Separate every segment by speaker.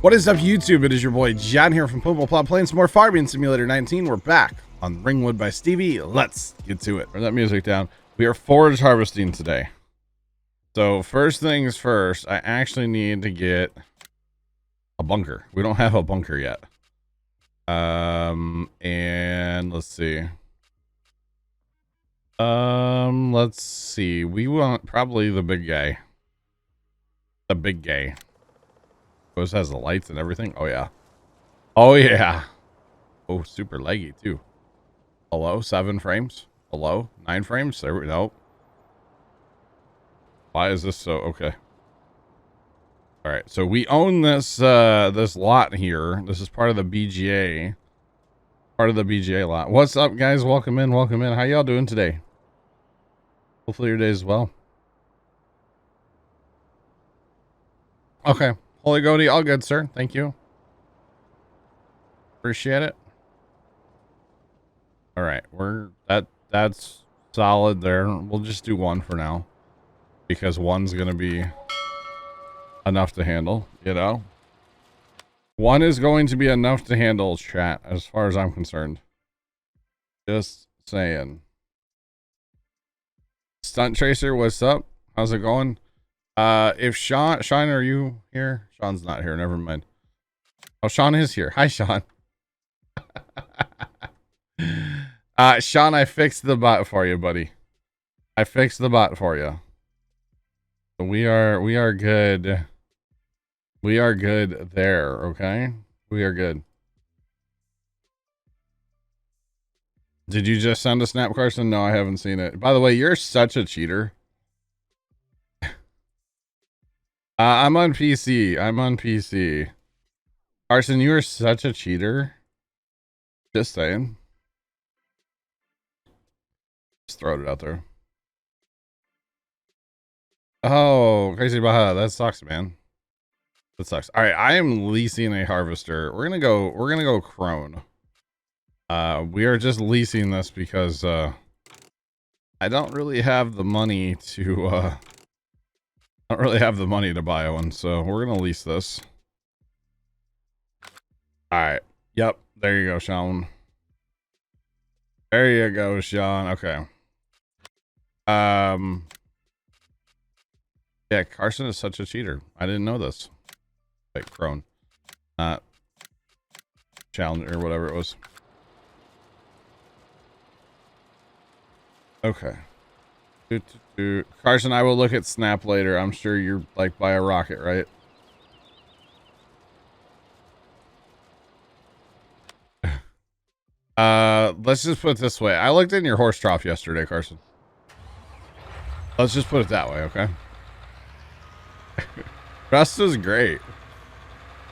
Speaker 1: What is up, YouTube? It is your boy John here from Puma, Plow, playing some more Farming Simulator 19. We're back on Ringwood by Stevie. Let's get to it. Turn that music down. We are forage harvesting today. So first things first, I actually need to get a bunker. We don't have a bunker yet. And let's see. Let's see. We want probably the big guy. The big guy. This has the lights and everything. Oh yeah. Oh yeah. Oh, super leggy too. Hello, 7 frames. Hello, 9 frames. There we go. Why is this so okay? All right, so we own this this lot here. This is part of the BGA. Part of the BGA lot. What's up, guys? Welcome in. Welcome in. How y'all doing today? Hopefully your day is well. Okay. Holy Goaty, all good, sir. Thank you. Appreciate it. All right, that's solid there. We'll just do 1 for now because 1's gonna be enough to handle, you know. 1 is going to be enough to handle, chat, as far as I'm concerned. Just saying. Stunt Tracer, what's up? How's it going? If Sean, are you here? Sean's not here. Never mind. Oh, Sean is here. Hi, Sean. Sean, I fixed the bot for you, buddy. I fixed the bot for you. So we are good. We are good there. Okay, we are good. Did you just send a snap, Carson? No, I haven't seen it. By the way, you're such a cheater. I'm on PC. I'm on PC. Carson, you are such a cheater. Just saying. Just throwing it out there. Oh, crazy Baja. That sucks, man. That sucks. All right, I am leasing a harvester. We're gonna go crone. We are just leasing this because I don't really have the money to I don't really have the money to buy one, so we're gonna lease this. All right. Yep. There you go, Sean. There you go, Sean. Okay. Yeah, Carson is such a cheater. I didn't know this. Like crone, not challenger or whatever it was. Okay. Carson, I will look at Snap later. I'm sure you're like by a rocket, right? Let's just put it this way. I looked in your horse trough yesterday, Carson. Let's just put it that way, okay? Rust was great.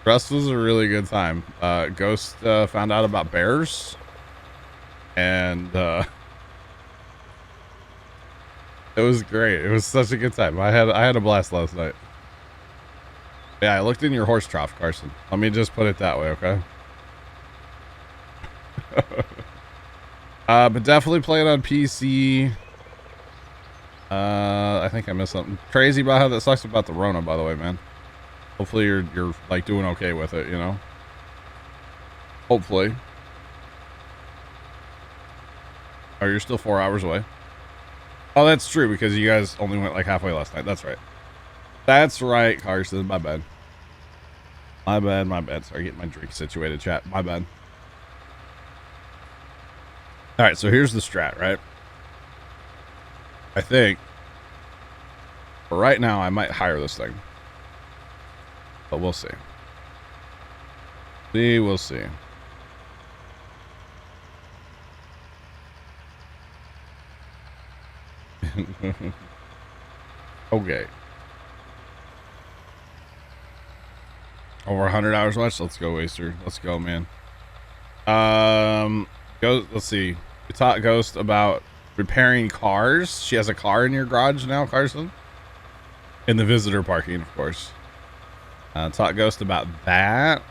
Speaker 1: Rust was a really good time. Ghost found out about bears. And it was great. It was such a good time. I had a blast last night. Yeah, I looked in your horse trough, Carson. Let me just put it that way, okay? But definitely playing on PC. I think I missed something. Crazy about how that sucks about the Rona, by the way, man. Hopefully you're like doing okay with it, you know? Hopefully. Oh, you're still 4 hours away. Oh, that's true because you guys only went like halfway last night. That's right. That's right, Carson. My bad. My bad, my bad. Sorry, getting my drink situated, chat. My bad. All right, so here's the strat, right? I think for right now, I might hire this thing. But we'll see. We'll see. Okay. Over 100 hours watched. Let's go, Waster. Let's go, man. Go. Let's see. We taught Ghost about repairing cars. She has a car in your garage now, Carson. In the visitor parking, of course. Taught Ghost about that.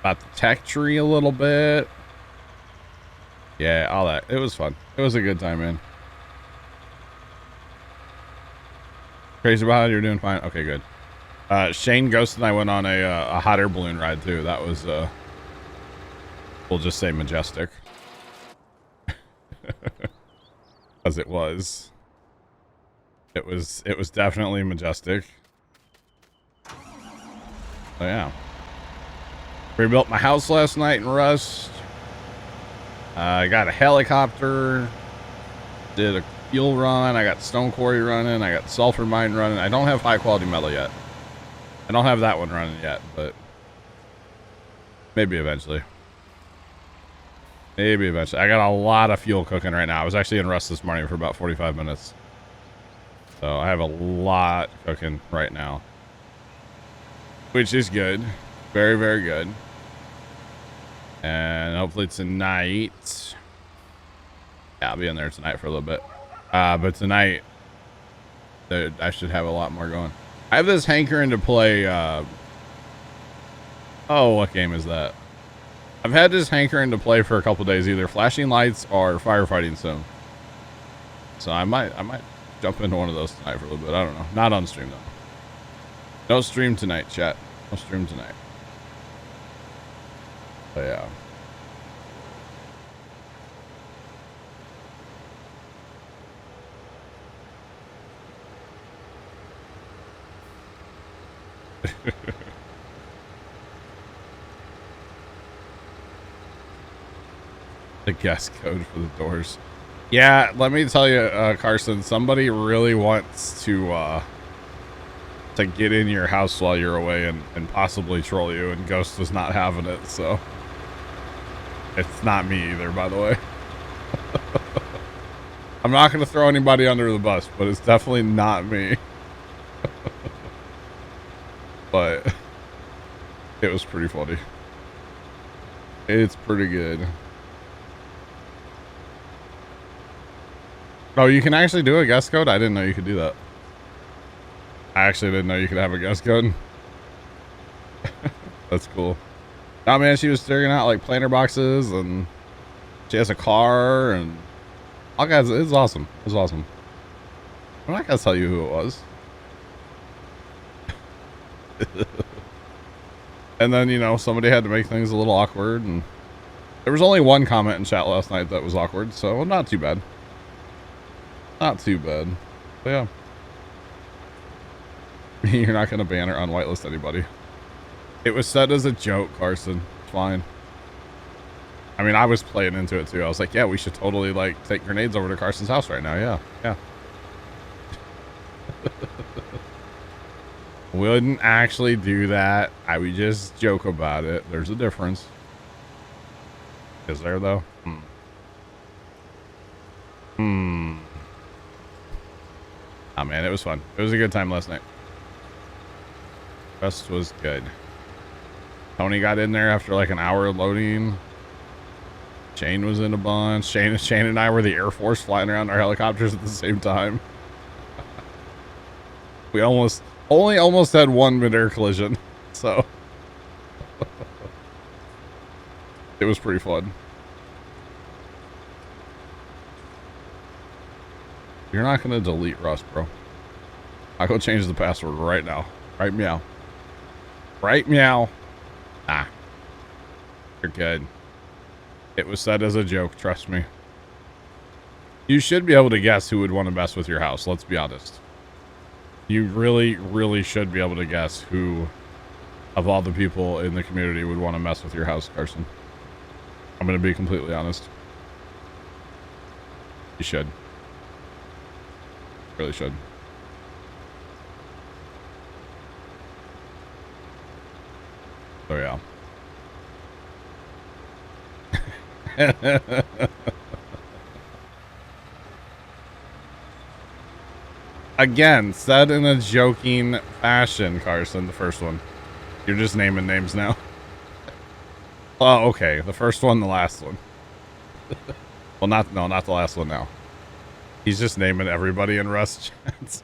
Speaker 1: About the tech tree a little bit. Yeah, all that. It was fun. It was a good time, man. Crazy about it? You're doing fine? Okay, good. Shane, Ghost, and I went on a hot air balloon ride too. That was, we'll just say majestic. As it was. It was definitely majestic. So yeah. Rebuilt my house last night in Rust. I got a helicopter. Did a fuel run. I got stone quarry running. I got sulfur mine running. I don't have high quality metal yet. I don't have that one running yet, but maybe eventually. Maybe eventually. I got a lot of fuel cooking right now. I was actually in Rust this morning for about 45 minutes. So I have a lot cooking right now, which is good. Very, very good. And hopefully tonight, yeah, I'll be in there tonight for a little bit. But tonight, I should have a lot more going. I have this hankering to play, oh, what game is that? I've had this hankering to play for a couple days, either Flashing Lights or Firefighting Sim. So I might jump into one of those tonight for a little bit. I don't know. Not on stream though. No stream tonight, chat. No stream tonight. But yeah. The guest code for the doors. Yeah, let me tell you, Carson, somebody really wants to get in your house while you're away and possibly troll you, and Ghost was not having it, so it's not me either, by the way. I'm not going to throw anybody under the bus, but it's definitely not me. But it was pretty funny. It's pretty good. Oh, you can actually do a guest code? I didn't know you could do that. I actually didn't know you could have a guest code. That's cool. Oh man, she was figuring out like planter boxes, and she has a car, and all guys. It was awesome. It was awesome. I'm not gonna tell you who it was. And then, you know, somebody had to make things a little awkward, and there was only one comment in chat last night that was awkward, so not too bad. Not too bad. But yeah. You're not going to ban or unwhitelist anybody. It was said as a joke, Carson. It's fine. I mean, I was playing into it too. I was like, yeah, we should totally like take grenades over to Carson's house right now. Yeah. Yeah. Wouldn't actually do that. I would just joke about it. There's a difference. Is there though? Oh man, it was fun. It was a good time last night. Rest was good. Tony got in there after like an hour of loading. Shane was in a bunch. Shane and I were the Air Force flying around our helicopters at the same time. We almost had one mid-air collision, so it was pretty fun. You're not gonna delete Rust, bro. I'll go change the password right now. Right meow. Right meow. Ah. You're good. It was said as a joke, trust me. You should be able to guess who would want to mess with your house, let's be honest. You really, really should be able to guess who of all the people in the community would want to mess with your house, Carson. I'm going to be completely honest. You should. Really should. So yeah. Again, said in a joking fashion, Carson, the first one. You're just naming names now. Oh, okay. The first one, the last one. Well, not the last one now. He's just naming everybody in Rust chats.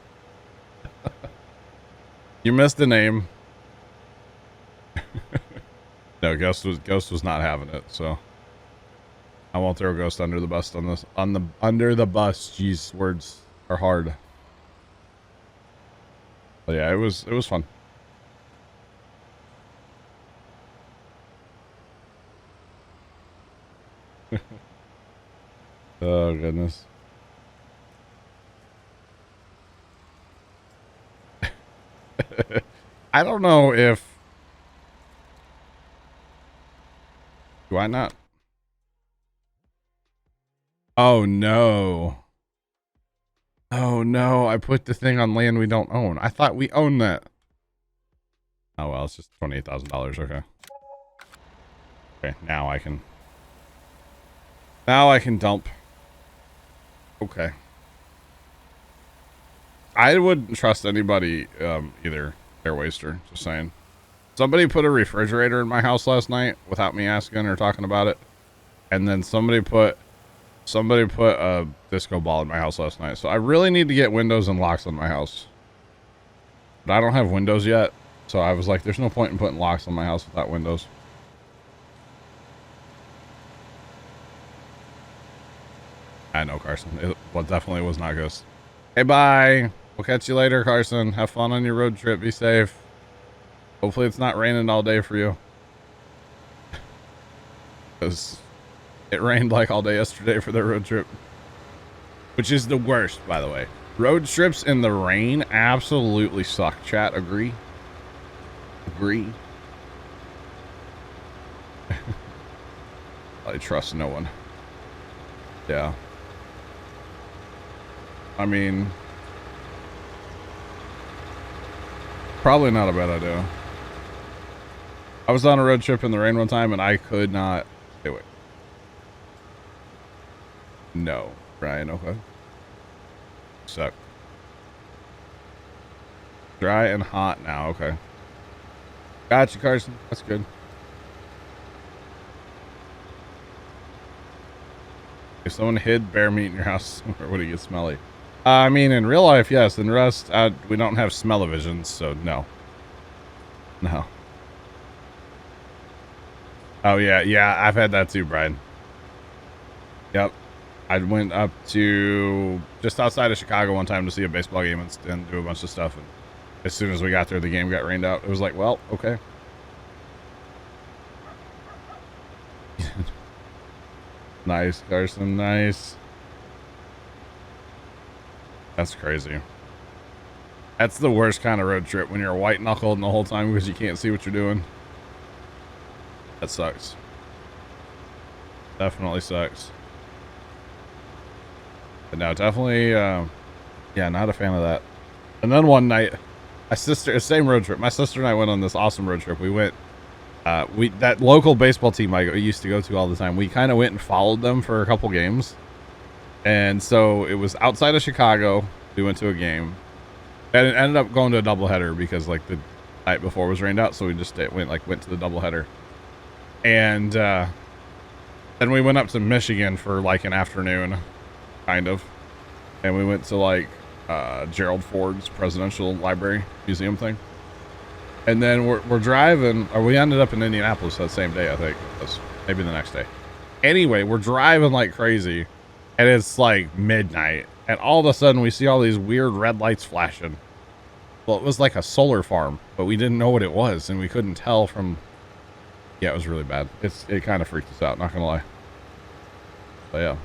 Speaker 1: You missed a name. No, Ghost was not having it, so I won't throw Ghost under the bus on this. Under the bus. Jeez, words are hard. But yeah, it was fun. Oh, goodness. I don't know if... Do I not? Oh, no. Oh, no. I put the thing on land we don't own. I thought we owned that. Oh, well, it's just $28,000. Okay. Okay, now I can... Now I can dump. Okay. I wouldn't trust anybody, either. Air waster, just saying. Somebody put a refrigerator in my house last night without me asking or talking about it. And then somebody put a disco ball in my house last night. So I really need to get windows and locks on my house. But I don't have windows yet. So I was like, there's no point in putting locks on my house without windows. I know, Carson. It definitely was not Ghost. Hey, bye. We'll catch you later, Carson. Have fun on your road trip. Be safe. Hopefully it's not raining all day for you. Because it rained like all day yesterday for their road trip. Which is the worst, by the way. Road trips in the rain absolutely suck. Chat, agree? Agree. I trust no one. Yeah. I mean, probably not a bad idea. I was on a road trip in the rain one time and I could not. Hey, wait. No, Brian. Okay. Suck. Dry and hot now. Okay. Gotcha, Carson. That's good. If someone hid bear meat in your house, where would it get smelly? I mean, in real life, yes. In Rust, we don't have smell-o-visions, so no. No. Oh, yeah. Yeah, I've had that too, Brian. Yep. I went up to just outside of Chicago one time to see a baseball game and do a bunch of stuff. And as soon as we got there, the game got rained out. It was like, well, okay. Nice, Carson. Nice. That's crazy. That's the worst kind of road trip when you're white knuckled the whole time because you can't see what you're doing. That sucks. Definitely sucks. But no, definitely, yeah, not a fan of that. And then one night, same road trip. My sister and I went on this awesome road trip. We went, that local baseball team I used to go to all the time. We kind of went and followed them for a couple games. And so it was outside of Chicago. We went to a game. And it ended up going to a doubleheader because like the night before was rained out. So we just went to the doubleheader. And then we went up to Michigan for like an afternoon, kind of. And we went to like Gerald Ford's Presidential Library Museum thing. And then we're driving, or we ended up in Indianapolis that same day, I think. Maybe the next day. Anyway, we're driving like crazy. And it's like midnight. And all of a sudden we see all these weird red lights flashing. Well, it was like a solar farm, but we didn't know what it was. And we couldn't tell from... Yeah, it was really bad. It kind of freaked us out, not gonna lie. But yeah.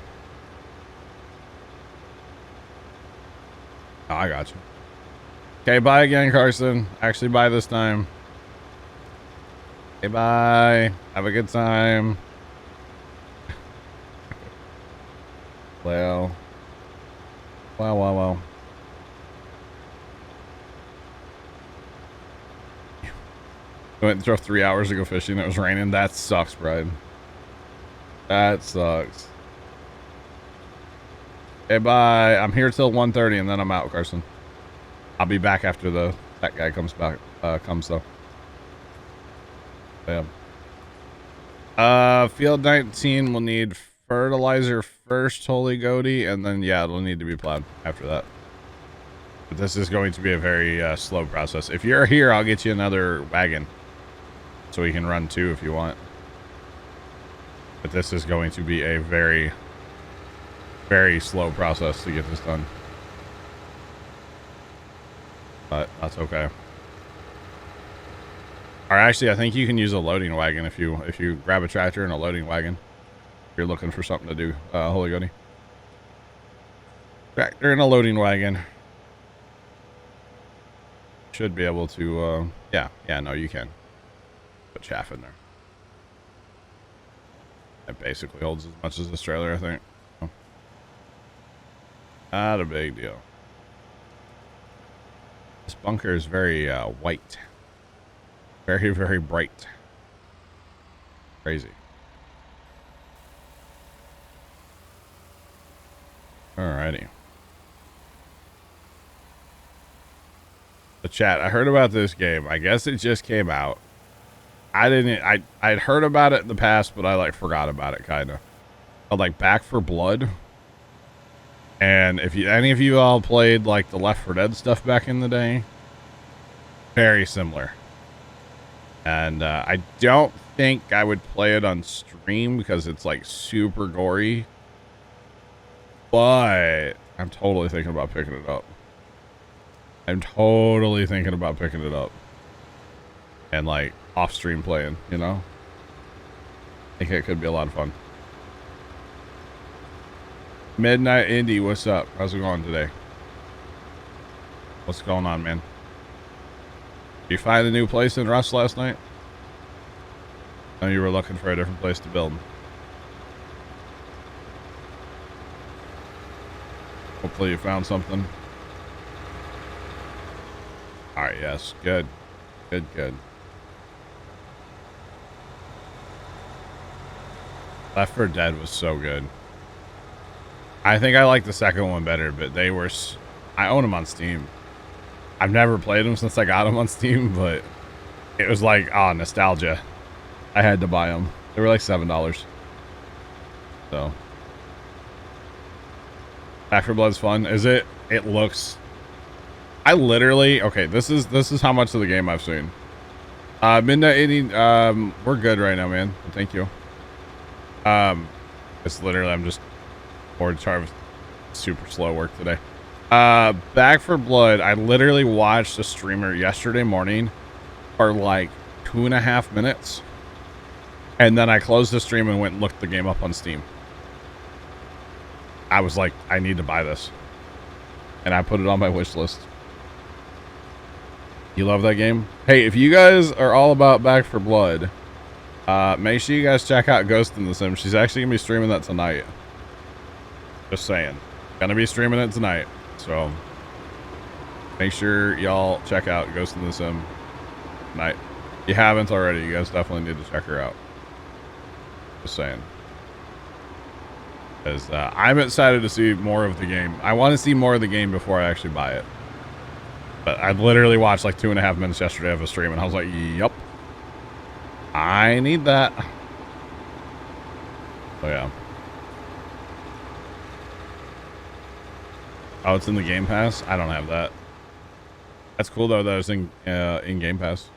Speaker 1: Oh, I got you. Okay, bye again, Carson. Actually, bye this time. Okay, bye. Have a good time. Well. Wow. I went and drove 3 hours to go fishing. It was raining. That sucks, Brian. That sucks. Hey, bye. I'm here till 1:30 and then I'm out, Carson. I'll be back after that guy comes back. Comes though. Yeah. Field 19 will need fertilizer first, Holy Goaty, and then yeah, it'll need to be plowed after that. But this is going to be a very slow process. If you're here, I'll get you another wagon so we can run two if you want. But this is going to be a very, very slow process to get this done. But that's okay. Or actually, I think you can use a loading wagon if you grab a tractor and a loading wagon. If you're looking for something to do, Holy Goody. Tractor in a loading wagon. Should be able to, yeah, no, you can. Put chaff in there. It basically holds as much as this trailer, I think. Oh. Not a big deal. This bunker is very, white. Very, very bright. Crazy. Alrighty. The chat, I heard about this game. I guess it just came out. I'd heard about it in the past, but I like forgot about it kind of. Called like Back for Blood. And if any of you all played like the Left 4 Dead stuff back in the day, very similar. And I don't think I would play it on stream because it's like super gory. But I'm totally thinking about picking it up. I'm totally thinking about picking it up. And like off stream playing, you know? I think it could be a lot of fun. Midnight Indie, what's up? How's it going today? What's going on, man? Did you find a new place in Rust last night? I know you were looking for a different place to build. Hopefully you found something. Alright, yes. Good. Good, good. Left 4 Dead was so good. I think I like the second one better, but they were... I own them on Steam. I've never played them since I got them on Steam, but it was like, oh, nostalgia. I had to buy them. They were like $7. So. Back 4 Blood's fun. Is it? It looks... I literally... Okay, this is how much of the game I've seen. Midnight 80... we're good right now, man. Thank you. It's literally... I'm just... bored of super slow work today. Back 4 Blood, I literally watched a streamer yesterday morning for like 2.5 minutes. And then I closed the stream and went and looked the game up on Steam. I was like, I need to buy this. And I put it on my wish list. You love that game? Hey, if you guys are all about Back 4 Blood, make sure you guys check out Ghost in the Sim. She's actually going to be streaming that tonight. Just saying. Gonna be streaming it tonight. So, make sure y'all check out Ghost in the Sim tonight. If you haven't already, you guys definitely need to check her out. Just saying. Because I'm excited to see more of the game. I want to see more of the game before I actually buy it. But I literally watched like 2.5 minutes yesterday of a stream and I was like, yup. I need that. So yeah. Oh, it's in the Game Pass? I don't have that. That's cool though that it's in Game Pass.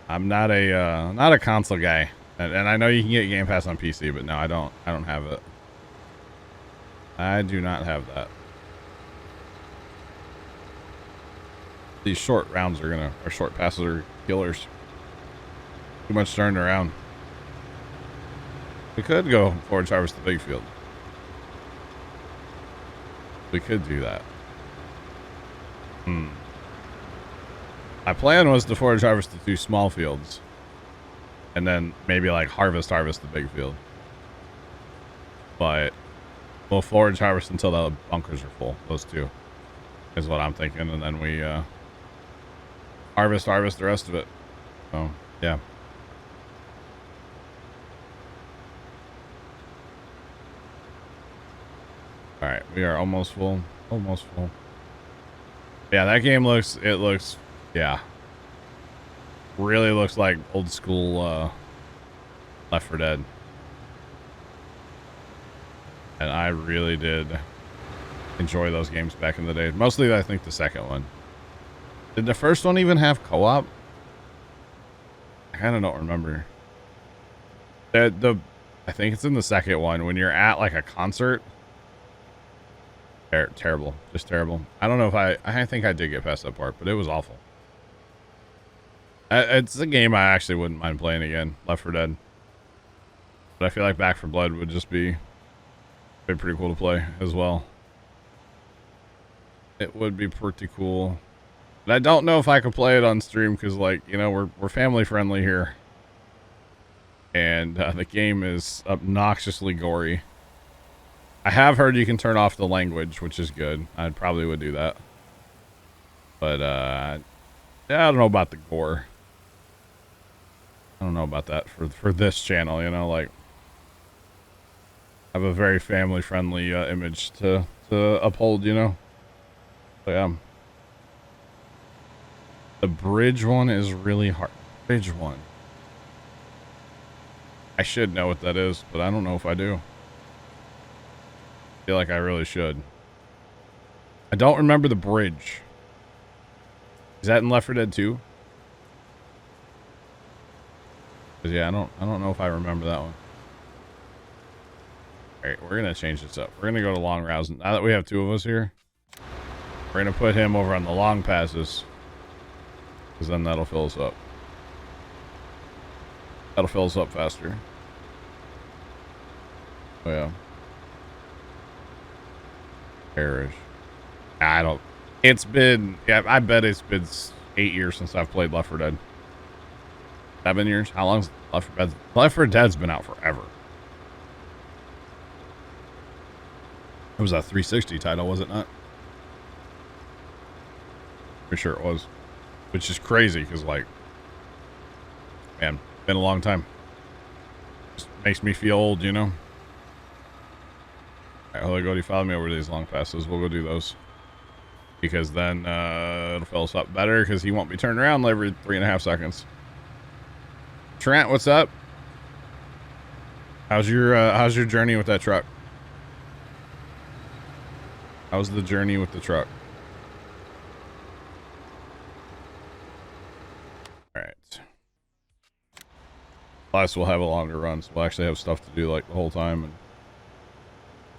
Speaker 1: I'm not a console guy. And I know you can get Game Pass on PC, but no, I don't have it. I do not have that. These short rounds or short passes are killers. Too much turning around. We could go forage harvest the big field. We could do that. My plan was to forage harvest the 2 small fields. And then maybe like harvest the big field. But we'll forage harvest until the bunkers are full. Those 2 is what I'm thinking. And then we harvest the rest of it. So, yeah. All right, we are almost full. Almost full. Yeah, that game looks, yeah. Really looks like old school Left 4 Dead. And I really did enjoy those games back in the day. Mostly, I think, the second one. Did the first one even have co-op? I kind of don't remember. I think it's in the second one when you're at like a concert. Terrible. Just terrible. I don't know if I think I did get past that part, but it was awful. It's a game I actually wouldn't mind playing again, Left 4 Dead. But I feel like Back 4 Blood would just be Be pretty cool to play as well. It would be pretty cool. But I don't know if I could play it on stream because, like, you know, we're family friendly here, and the game is obnoxiously gory. I have heard you can turn off the language, which is good. I probably would do that. But yeah, I don't know about the gore. I don't know about that for this channel, you know, like I have a very family friendly image to uphold, you know. So yeah. The bridge one is really hard. Bridge one. I should know what that is, but I don't know if I do. I feel like I really should. I don't remember the bridge. Is that in Left 4 Dead 2? Cause yeah, I don't know if I remember that one. Alright, we're gonna change this up. We're gonna go to long routes. Now that we have two of us here, we're gonna put him over on the long passes. Cause then that'll fill us up. That'll fill us up faster. Oh yeah. Parish. I don't. It's been. Yeah, I bet it's been 8 years since I've played Left 4 Dead. 7 years? How long's Left 4 Dead? Left 4 Dead's been out forever. It was a 360 title, was it not? Pretty sure it was. Which is crazy because, like, man, been a long time. Just makes me feel old, you know? Alright, Holy Goaty, follow me over these long passes. We'll go do those. Because then it'll fill us up better because he won't be turned around every 3.5 seconds. Trent, what's up? How's your journey with that truck? How's the journey with the truck? Alright. Plus we'll have a longer run, so we'll actually have stuff to do like the whole time, and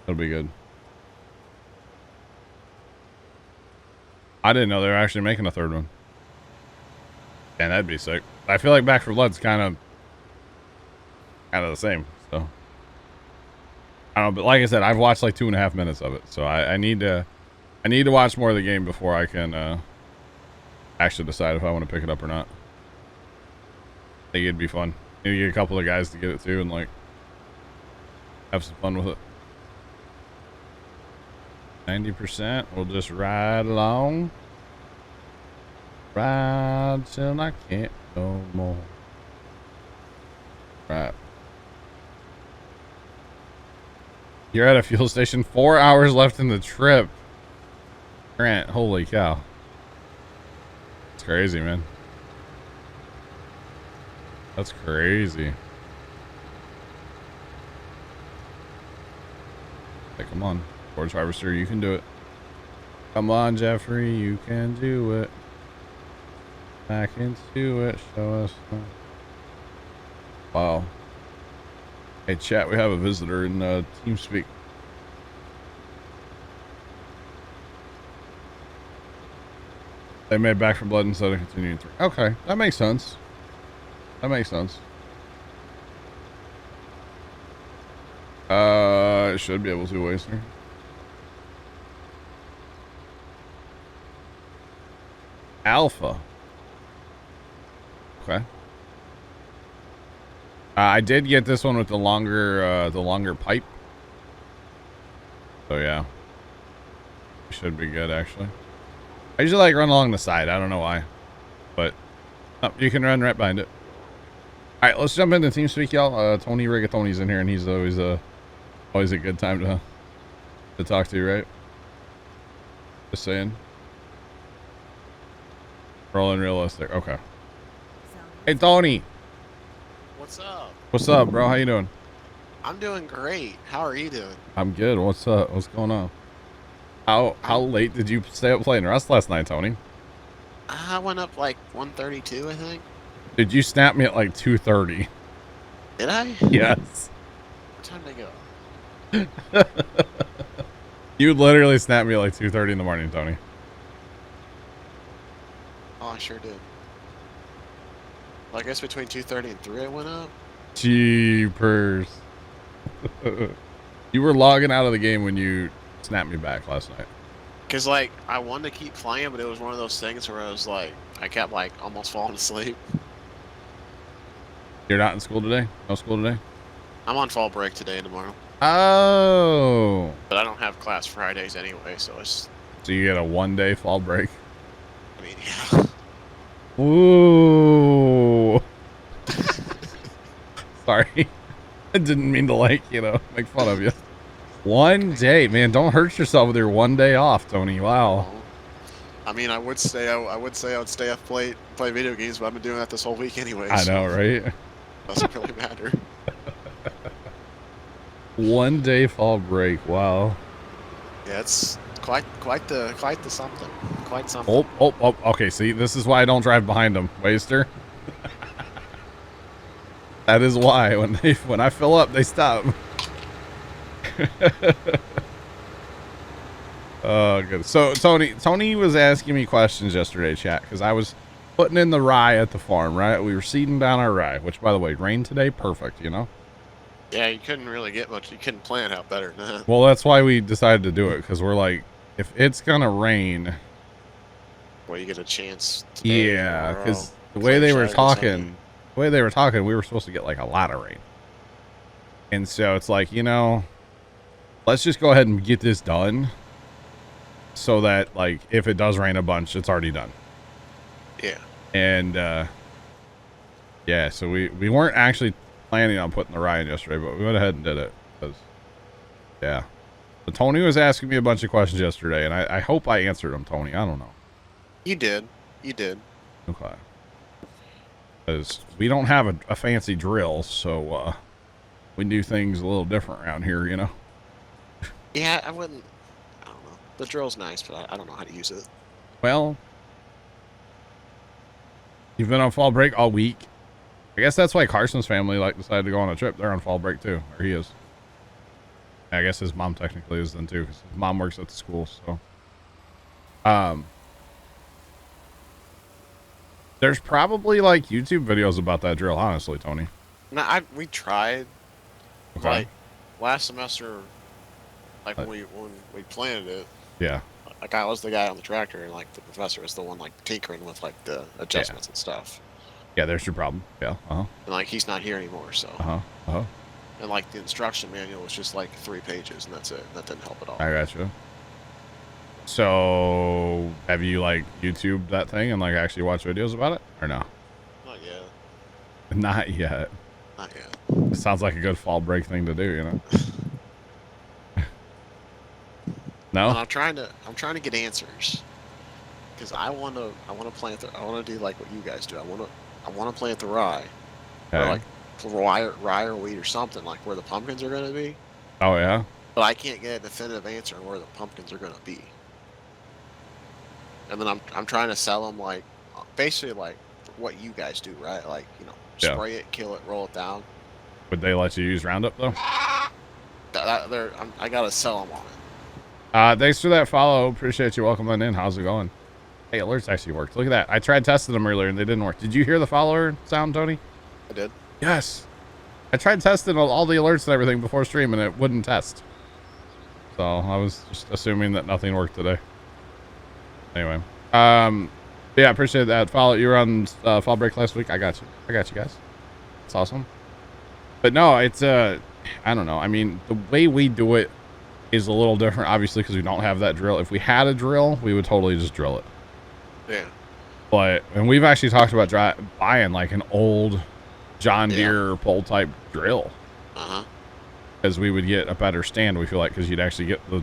Speaker 1: that'll be good. I didn't know they were actually making a third one. Man, that'd be sick. I feel like Back 4 Blood's kind of the same, so I don't know, but like I said, I've watched like 2.5 minutes of it, so I need to watch more of the game before I can actually decide if I want to pick it up or not. I think it'd be fun. Maybe get a couple of guys to get it too and like have some fun with it. 90%. We'll just ride along. Ride till I can't no more. Right. You're at a fuel station. 4 hours left in the trip. Grant, holy cow. It's crazy, man. That's crazy. Hey, come on. Forge Harvester, you can do it. Come on, Jeffrey, you can do it. Back into it. Show us. Wow. Hey, chat, we have a visitor in TeamSpeak. They made Back 4 Blood instead of continuing 3. Okay, that makes sense. That makes sense. It should be able to, Waster. Alpha. Okay. I did get this one with the longer pipe. So yeah, it should be good actually. I usually like run along the side. I don't know why, but you can run right behind it. All right, let's jump into TeamSpeak, y'all. Tony Rigatoni's in here, and he's always a good time to talk to, right? Just saying. Rolling realistic. Okay. Hey, Tony.
Speaker 2: What's up?
Speaker 1: What's up, bro? How you doing?
Speaker 2: I'm doing great. How are you doing?
Speaker 1: I'm good. What's up? What's going on? How late did you stay up playing Rust last night, Tony?
Speaker 2: I went up like 1:32, I think.
Speaker 1: Did you snap me at like 2:30?
Speaker 2: Did I?
Speaker 1: Yes.
Speaker 2: What time did I go?
Speaker 1: You literally snapped me at like 2:30 in the morning, Tony.
Speaker 2: Oh, I sure did. Well, I guess between 2:30 and 3 I went up.
Speaker 1: Jeepers. You were logging out of the game when you snapped me back last night.
Speaker 3: Cause like I wanted to keep playing, but it was one of those things where I was like, I kept like almost falling asleep.
Speaker 1: You're not in school today? No school today?
Speaker 3: I'm on fall break today and tomorrow.
Speaker 1: Oh.
Speaker 3: But I don't have class Fridays anyway, so it's.
Speaker 1: So you get a 1-day fall break?
Speaker 3: I mean, yeah.
Speaker 1: Ooh. Sorry. I didn't mean to make fun of you. 1 day, man. Don't hurt yourself with your 1 day off, Tony. Wow.
Speaker 3: I mean, I would say I would stay up late, play video games, but I've been doing that this whole week anyway.
Speaker 1: I know, right?
Speaker 3: Doesn't really matter.
Speaker 1: 1 day fall break. Wow.
Speaker 3: Yeah, it's quite the something. Quite something.
Speaker 1: Oh. Okay, see, this is why I don't drive behind them, Waster. That is why when I fill up, they stop. Oh, good. So Tony was asking me questions yesterday, chat, because I was putting in the rye at the farm, right? We were seeding down our rye, which, by the way, rained today. Perfect,
Speaker 3: Yeah, you couldn't really get much. You couldn't plan out better than that.
Speaker 1: Well, that's why we decided to do it, because we're like, if it's gonna rain,
Speaker 3: well, you get a chance.
Speaker 1: Yeah, because the way they were talking, we were supposed to get like a lot of rain, and so it's like, let's just go ahead and get this done, so that like if it does rain a bunch, it's already done.
Speaker 3: Yeah.
Speaker 1: And yeah, so we weren't actually planning on putting the rye in yesterday, but we went ahead and did it. Yeah. So Tony was asking me a bunch of questions yesterday, and I hope I answered them, Tony. I don't know.
Speaker 3: You did.
Speaker 1: Okay. Because we don't have a fancy drill, so we do things a little different around here,
Speaker 3: Yeah, I don't know. The drill's nice, but I don't know how to use it.
Speaker 1: Well, you've been on fall break all week. I guess that's why Carson's family decided to go on a trip. They're on fall break too, or he is. I guess his mom technically is then too, because his mom works at the school. So, there's probably YouTube videos about that drill, honestly, Tony.
Speaker 3: No, we tried.
Speaker 1: Okay.
Speaker 3: Like last semester, when we planted it.
Speaker 1: Yeah.
Speaker 3: I was the guy on the tractor, and the professor was the one tinkering with the adjustments and stuff.
Speaker 1: Yeah, there's your problem. Yeah.
Speaker 3: And he's not here anymore, so. And the instruction manual was just 3 pages, and that's it. That didn't help at all.
Speaker 1: I gotcha. So, have you YouTubed that thing and actually watched videos about it, or no?
Speaker 3: Not yet.
Speaker 1: Not yet.
Speaker 3: Not yet.
Speaker 1: It sounds like a good fall break thing to do, No.
Speaker 3: And I'm trying to get answers, because I want to plant I want to do what you guys do. I want to plant the rye,
Speaker 1: Okay.
Speaker 3: or rye or wheat or something where the pumpkins are going to be.
Speaker 1: Oh yeah.
Speaker 3: But I can't get a definitive answer on where the pumpkins are going to be. And then I'm trying to sell them basically what you guys do, right? Spray it, kill it, roll it down.
Speaker 1: Would they let you use Roundup though?
Speaker 3: I gotta sell them on it.
Speaker 1: Thanks for that follow. Appreciate you welcoming in. How's it going? Hey, alerts actually worked. Look at that. I tried testing them earlier and they didn't work. Did you hear the follower sound, Tony?
Speaker 3: I did.
Speaker 1: Yes. I tried testing all the alerts and everything before stream and it wouldn't test. So I was just assuming that nothing worked today. Anyway. Yeah, appreciate that follow. You were on fall break last week. I got you guys. It's awesome. But no, it's I don't know. I mean, the way we do it is a little different, obviously, because we don't have that drill. If we had a drill, we would totally just drill it.
Speaker 3: Yeah.
Speaker 1: And we've actually talked about buying an old John Deere pole type drill. Because we would get a better stand, we feel like, because you'd actually get the,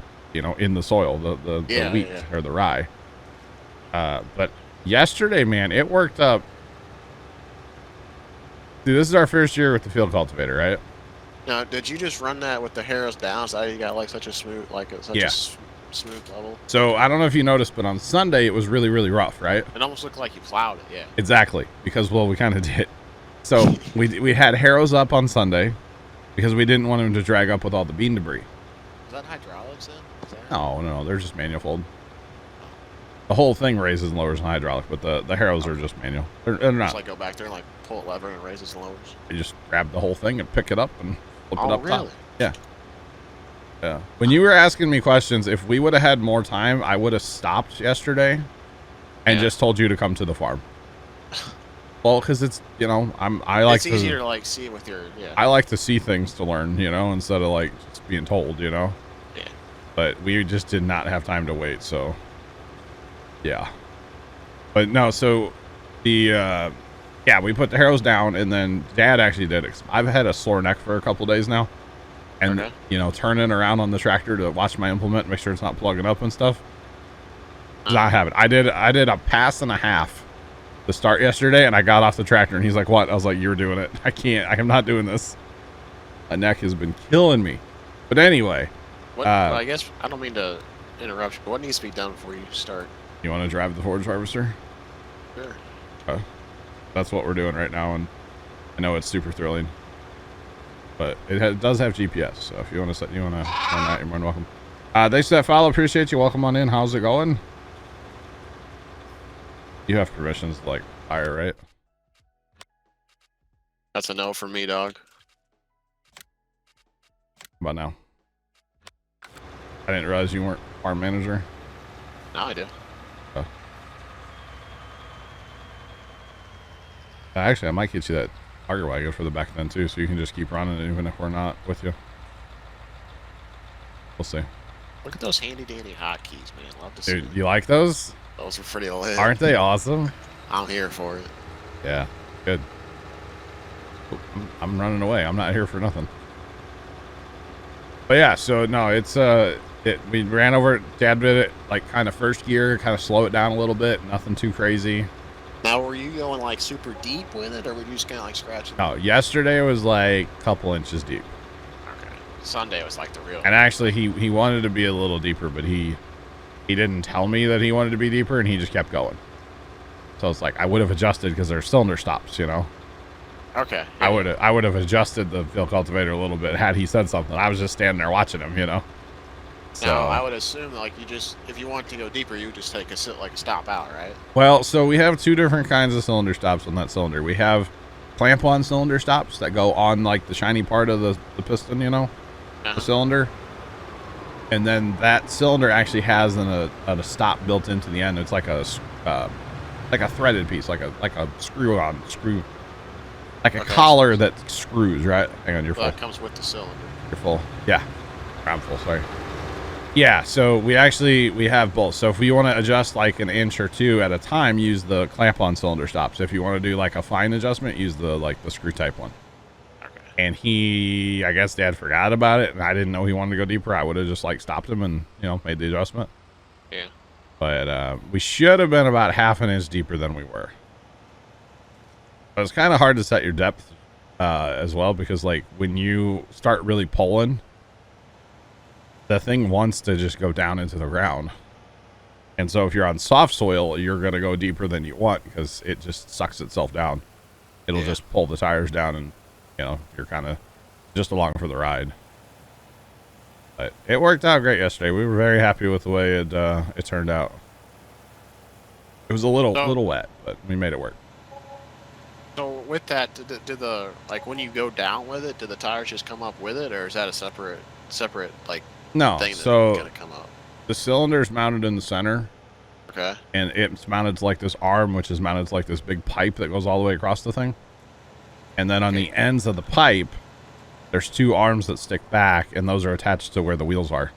Speaker 1: in the soil, the wheat or the rye. But yesterday, man, it worked up. Dude, this is our first year with the field cultivator, right?
Speaker 3: Now, did you just run that with the harrows down? So you got such a smooth, a smooth level?
Speaker 1: So I don't know if you noticed, but on Sunday it was really, really rough, right?
Speaker 3: It almost looked like you plowed it, yeah.
Speaker 1: Exactly, because we kind of did. So we had harrows up on Sunday because we didn't want them to drag up with all the bean debris.
Speaker 3: Is that hydraulics then?
Speaker 1: No, they're just manifold. The whole thing raises and lowers in hydraulic, but the harrows are just manual. They're not.
Speaker 3: Just go back there and pull a lever and it raises and lowers.
Speaker 1: You just grab the whole thing and pick it up and flip it up top. Yeah. Yeah. When you were asking me questions, if we would have had more time, I would have stopped yesterday and just told you to come to the farm. Well, because it's, you know, I like
Speaker 3: it's easier to like see with your,
Speaker 1: I like to see things to learn, you know, instead of like just being told, you know.
Speaker 3: Yeah.
Speaker 1: But we just did not have time to wait, so yeah. But no, so the yeah, we put the harrows down, and then Dad actually did it. I've had a sore neck for a couple days now, and you know, turning around on the tractor to watch my implement, make sure it's not plugging up and stuff. Not having. I did a pass and a half to start yesterday, and I got off the tractor, and he's like, "What?" I was like, "You're doing it. I can't. I am not doing this. My neck has been killing me." But anyway,
Speaker 3: what, well, I guess I don't mean to interrupt you, but what needs to be done before you start?
Speaker 1: You want to drive the forage harvester?
Speaker 3: Sure.
Speaker 1: That's what we're doing right now, and I know it's super thrilling, but it does have GPS. So if you want to set, on that, you're more than welcome. Thanks for that follow. Appreciate you. Welcome on in. How's it going? You have permissions to like fire, right?
Speaker 3: That's a no for me, dog.
Speaker 1: How about now? I didn't realize you weren't farm manager.
Speaker 3: Now I do.
Speaker 1: Actually, I might get you that Tiger wagon for the back then too, so you can just keep running it even if we're not with you. We'll see.
Speaker 3: Look at those handy dandy hotkeys, man. Love to see.
Speaker 1: Dude, you like those?
Speaker 3: Those are pretty lit.
Speaker 1: Aren't they awesome?
Speaker 3: I'm here for it.
Speaker 1: Yeah, good. I'm running away. I'm not here for nothing. But yeah, so no, it's we ran over it. Dad did it like kind of first gear, kind of slow it down a little bit. Nothing too crazy.
Speaker 3: Now, were you going like super deep with it, or were you just kind of like scratching?
Speaker 1: No, yesterday was like a couple inches deep.
Speaker 3: Okay. Sunday was like the real.
Speaker 1: And actually, he wanted to be a little deeper, but he didn't tell me that he wanted to be deeper, and he just kept going. So it's like I would have adjusted because there's cylinder stops, you know.
Speaker 3: Okay.
Speaker 1: Yeah. I would have adjusted the field cultivator a little bit had he said something. I was just standing there watching him, you know. So
Speaker 3: now, I would assume like you just, if you want to go deeper, you would just take a stop out, right?
Speaker 1: Well, so we have two different kinds of cylinder stops on that cylinder. We have clamp-on cylinder stops that go on like the shiny part of the piston, you know, the cylinder. And then that cylinder actually has a stop built into the end. It's like a threaded piece, like a screw, like a collar that screws, right? Hang on, you're full.
Speaker 3: That comes with the cylinder.
Speaker 1: You're full. Yeah, I'm full. Sorry. Yeah, so we have both. So if we want to adjust like an inch or two at a time, use the clamp-on cylinder stops. If you want to do like a fine adjustment, use the screw type one. Okay. And I guess Dad forgot about it, and I didn't know he wanted to go deeper. I would have just like stopped him and made the adjustment.
Speaker 3: Yeah.
Speaker 1: But we should have been about half an inch deeper than we were. But it's kind of hard to set your depth as well, because like when you start really pulling, the thing wants to just go down into the ground. And so if you're on soft soil, you're going to go deeper than you want because it just sucks itself down. It'll just pull the tires down, and you're kind of just along for the ride. But it worked out great yesterday. We were very happy with the way it turned out. It was a little wet, but we made it work.
Speaker 3: So with that, did the like when you go down with it, do the tires just come up with it, or is that a separate like
Speaker 1: no?
Speaker 3: Thing that's
Speaker 1: so
Speaker 3: gonna come up?
Speaker 1: The cylinder's mounted in the center.
Speaker 3: Okay.
Speaker 1: And it's mounted to like this arm, which is mounted to like this big pipe that goes all the way across the thing. And then on the ends of the pipe, there's two arms that stick back, and those are attached to where the wheels are.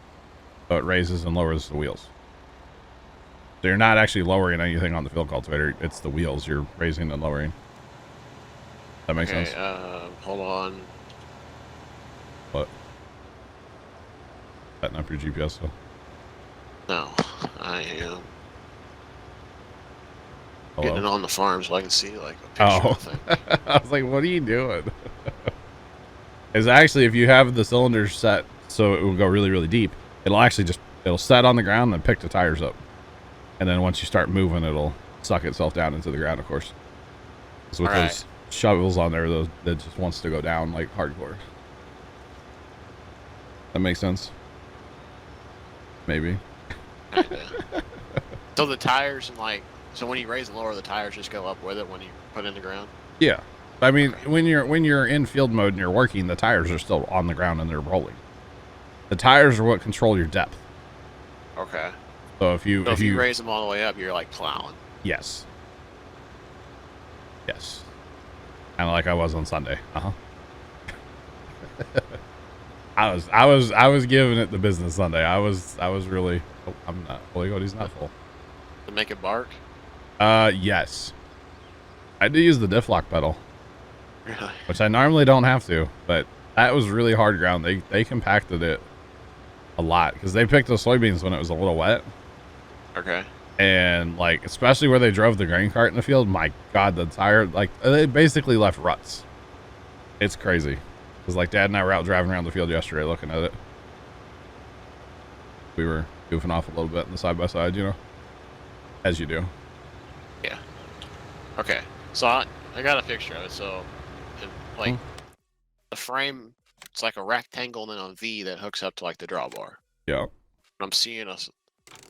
Speaker 1: So it raises and lowers the wheels. So you're not actually lowering anything on the field cultivator. It's the wheels you're raising and lowering. That makes sense?
Speaker 3: Hold on.
Speaker 1: What? Setting up your GPS still?
Speaker 3: No, I am
Speaker 1: Hello?
Speaker 3: getting it on the farm so I can see like a picture of the thing.
Speaker 1: I was like, what are you doing? It's actually, if you have the cylinders set so it will go really, really deep, it'll set on the ground and pick the tires up. And then once you start moving, it'll suck itself down into the ground, of course. So with those shovels on there, that just wants to go down like hardcore. That makes sense? Maybe.
Speaker 3: So the tires and so when you raise and lower, the tires just go up with it when you put it in the ground?
Speaker 1: Yeah. I mean, when you're in field mode and you're working, the tires are still on the ground and they're rolling. The tires are what control your depth.
Speaker 3: Okay.
Speaker 1: So if you
Speaker 3: raise them all the way up, you're like plowing.
Speaker 1: Yes. Yes. Kind of like I was on Sunday. I was giving it the business Sunday. I was really. Oh, I'm not. Holy God, he's not full.
Speaker 3: To make it bark.
Speaker 1: Yes. I did use the diff lock pedal,
Speaker 3: Really?
Speaker 1: which I normally don't have to, but that was really hard ground. They compacted it a lot because they picked the soybeans when it was a little wet.
Speaker 3: Okay.
Speaker 1: And like, especially where they drove the grain cart in the field, my God, the tire, like they basically left ruts. It's crazy. Cause like Dad and I were out driving around the field yesterday looking at it. We were goofing off a little bit in the side by side, you know, as you do.
Speaker 3: Yeah. Okay. So I got a picture of it. So, like, the frame, it's like a rectangle and then a V that hooks up to like the drawbar.
Speaker 1: Yeah.
Speaker 3: I'm seeing is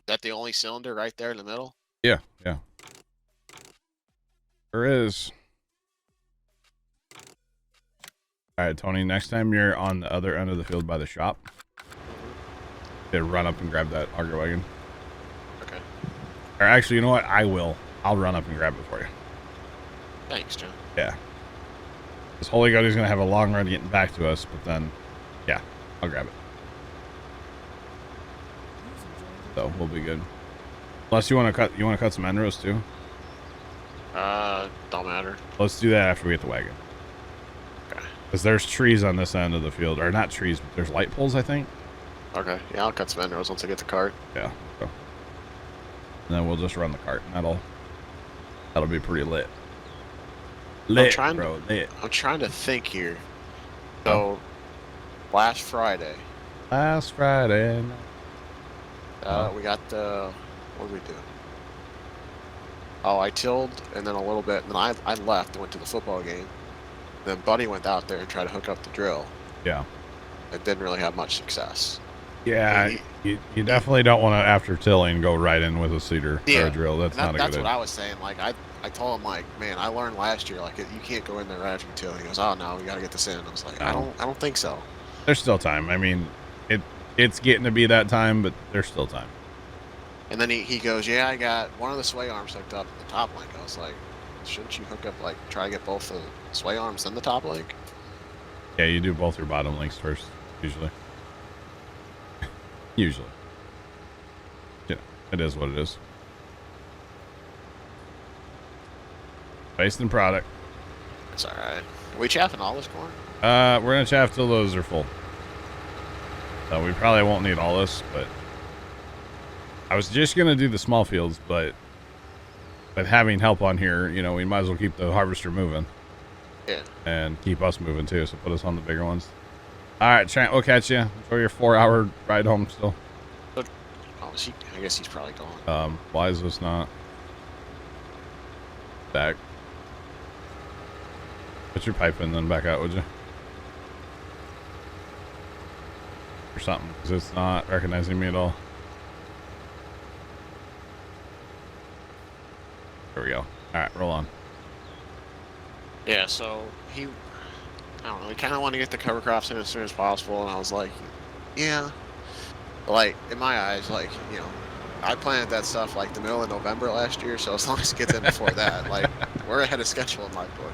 Speaker 3: that the only cylinder right there in the middle?
Speaker 1: Yeah. Yeah. There is. All right, Tony, next time you're on the other end of the field by the shop, run up and grab that auger wagon.
Speaker 3: Okay.
Speaker 1: Or actually, you know what? I will. I'll run up and grab it for you.
Speaker 3: Thanks, John.
Speaker 1: Yeah. This Holy Goaty's going to have a long run getting back to us, but then, yeah, I'll grab it. So we'll be good. Unless you want to cut some end rows too.
Speaker 3: Don't matter.
Speaker 1: Let's do that after we get the wagon.
Speaker 3: Okay.
Speaker 1: Because there's trees on this end of the field, or not trees, but there's light poles, I think.
Speaker 3: Okay. Yeah, I'll cut some end rows once I get the cart.
Speaker 1: Yeah. So. And then we'll just run the cart, and that'll be pretty lit. Lit, bro, lit.
Speaker 3: I'm trying to think here. So, last Friday.
Speaker 1: Last Friday.
Speaker 3: We got the. What did we do? Oh, I tilled, and then a little bit, and then I left and went to the football game. Then Buddy went out there and tried to hook up the drill.
Speaker 1: Yeah.
Speaker 3: It didn't really have much success.
Speaker 1: Yeah, you definitely don't want to, after tilling, go right in with a seeder or a drill. That's not a good idea.
Speaker 3: That's what I was saying. Like, I told him, like, man, I learned last year, like, you can't go in there right after you till. He goes, oh, no, we got to get this in. I was like, I don't think so.
Speaker 1: There's still time. I mean, it's getting to be that time, but there's still time.
Speaker 3: And then he goes, yeah, I got one of the sway arms hooked up at the top link. I was like, shouldn't you hook up, like, try to get both the sway arms and the top link?
Speaker 1: Yeah, you do both your bottom links first, usually. Usually. Yeah, it is what it is. Waste and product.
Speaker 3: It's alright. Are we chaffing all this corn?
Speaker 1: We're gonna chaff till those are full. So we probably won't need all this, but I was just gonna do the small fields, but with having help on here, you know, we might as well keep the harvester moving.
Speaker 3: Yeah.
Speaker 1: And keep us moving too, so put us on the bigger ones. Alright, Trent, we'll catch you. Enjoy your 4-hour ride home still.
Speaker 3: Oh, I guess he's probably gone.
Speaker 1: Why is this not back? Put your pipe in, then back out, would you? Or something, because it's not recognizing me at all. There we go. Alright, roll on.
Speaker 3: Yeah, so I don't know, he kind of wanted to get the cover crops in as soon as possible, and I was like, yeah. But, like, in my eyes, like, you know, I planted that stuff, like, the middle of November last year, so as long as it gets in before that, like, we're ahead of schedule in my book.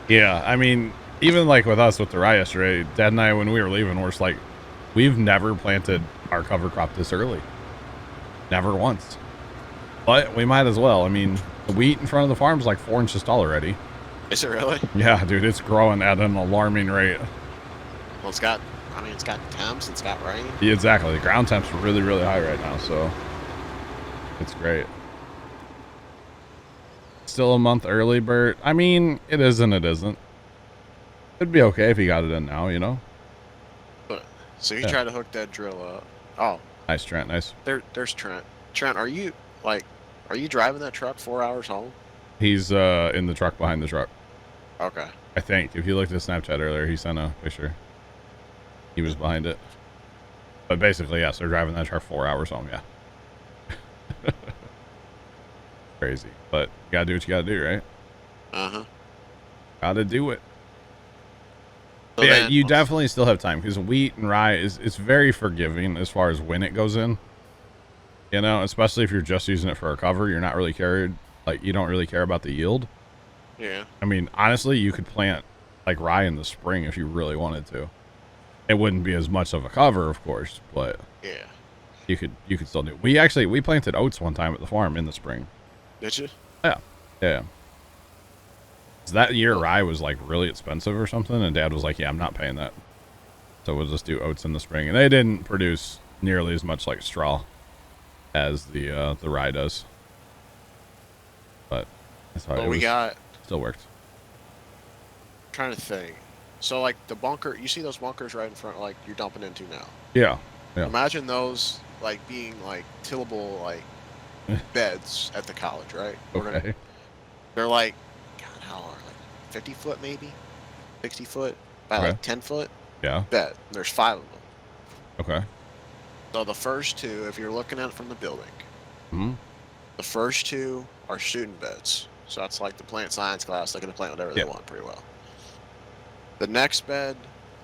Speaker 1: Yeah, I mean, even, like, with us with the rye yesterday, Dad and I, when we were leaving, we're just like, we've never planted our cover crop this early. Never once. But we might as well. I mean, the wheat in front of the farm is like 4 inches tall already.
Speaker 3: Is it really?
Speaker 1: Yeah, dude, it's growing at an alarming rate.
Speaker 3: Well, it's got temps, it's got rain.
Speaker 1: Yeah, exactly. The ground temps are really, really high right now, so it's great. Still a month early, Bert. I mean, it is and it isn't. It'd be okay if he got it in now, you know?
Speaker 3: So you tried to hook that drill up. Oh.
Speaker 1: Nice, Trent, nice.
Speaker 3: There's Trent. Trent, are you driving that truck 4 hours home?
Speaker 1: He's in the truck behind the truck.
Speaker 3: Okay.
Speaker 1: I think. If you looked at Snapchat earlier, he sent a picture. He was behind it. But basically, yes, they're driving that truck 4 hours home, yeah. Crazy. But you gotta do what you gotta do, right?
Speaker 3: Uh-huh.
Speaker 1: Gotta do it.
Speaker 3: So
Speaker 1: yeah,
Speaker 3: then,
Speaker 1: you definitely still have time because wheat and rye it's very forgiving as far as when it goes in. You know, especially if you're just using it for a cover, you're not really you don't really care about the yield.
Speaker 3: yeah.
Speaker 1: I mean, honestly, you could plant like rye in the spring if you really wanted to. It wouldn't be as much of a cover, of course, but
Speaker 3: Yeah.
Speaker 1: you could still do. We planted oats one time at the farm in the spring.
Speaker 3: Did you?
Speaker 1: Yeah. Yeah. So that year
Speaker 3: Well,
Speaker 1: rye was like really expensive or something, and Dad was like, "Yeah, I'm not paying that. So we'll just do oats in the spring." And they didn't produce nearly as much like straw as the rye does. But that's how
Speaker 3: we got.
Speaker 1: still worked.
Speaker 3: Trying to think. So like the bunker, you see those bunkers right in front, like you're dumping into now.
Speaker 1: Yeah. Yeah.
Speaker 3: Imagine those like being like tillable like beds at the college, right?
Speaker 1: Okay.
Speaker 3: They're like, God, how are like 50 foot maybe, 60 foot by
Speaker 1: Okay.
Speaker 3: like 10 foot
Speaker 1: Yeah.
Speaker 3: bed. There's 5 of them.
Speaker 1: Okay.
Speaker 3: So the first 2, if you're looking at it from the building,
Speaker 1: Hmm.
Speaker 3: the first 2 are student beds. So that's like the plant science class. They're gonna plant whatever they
Speaker 1: Yeah.
Speaker 3: want pretty well. The next bed,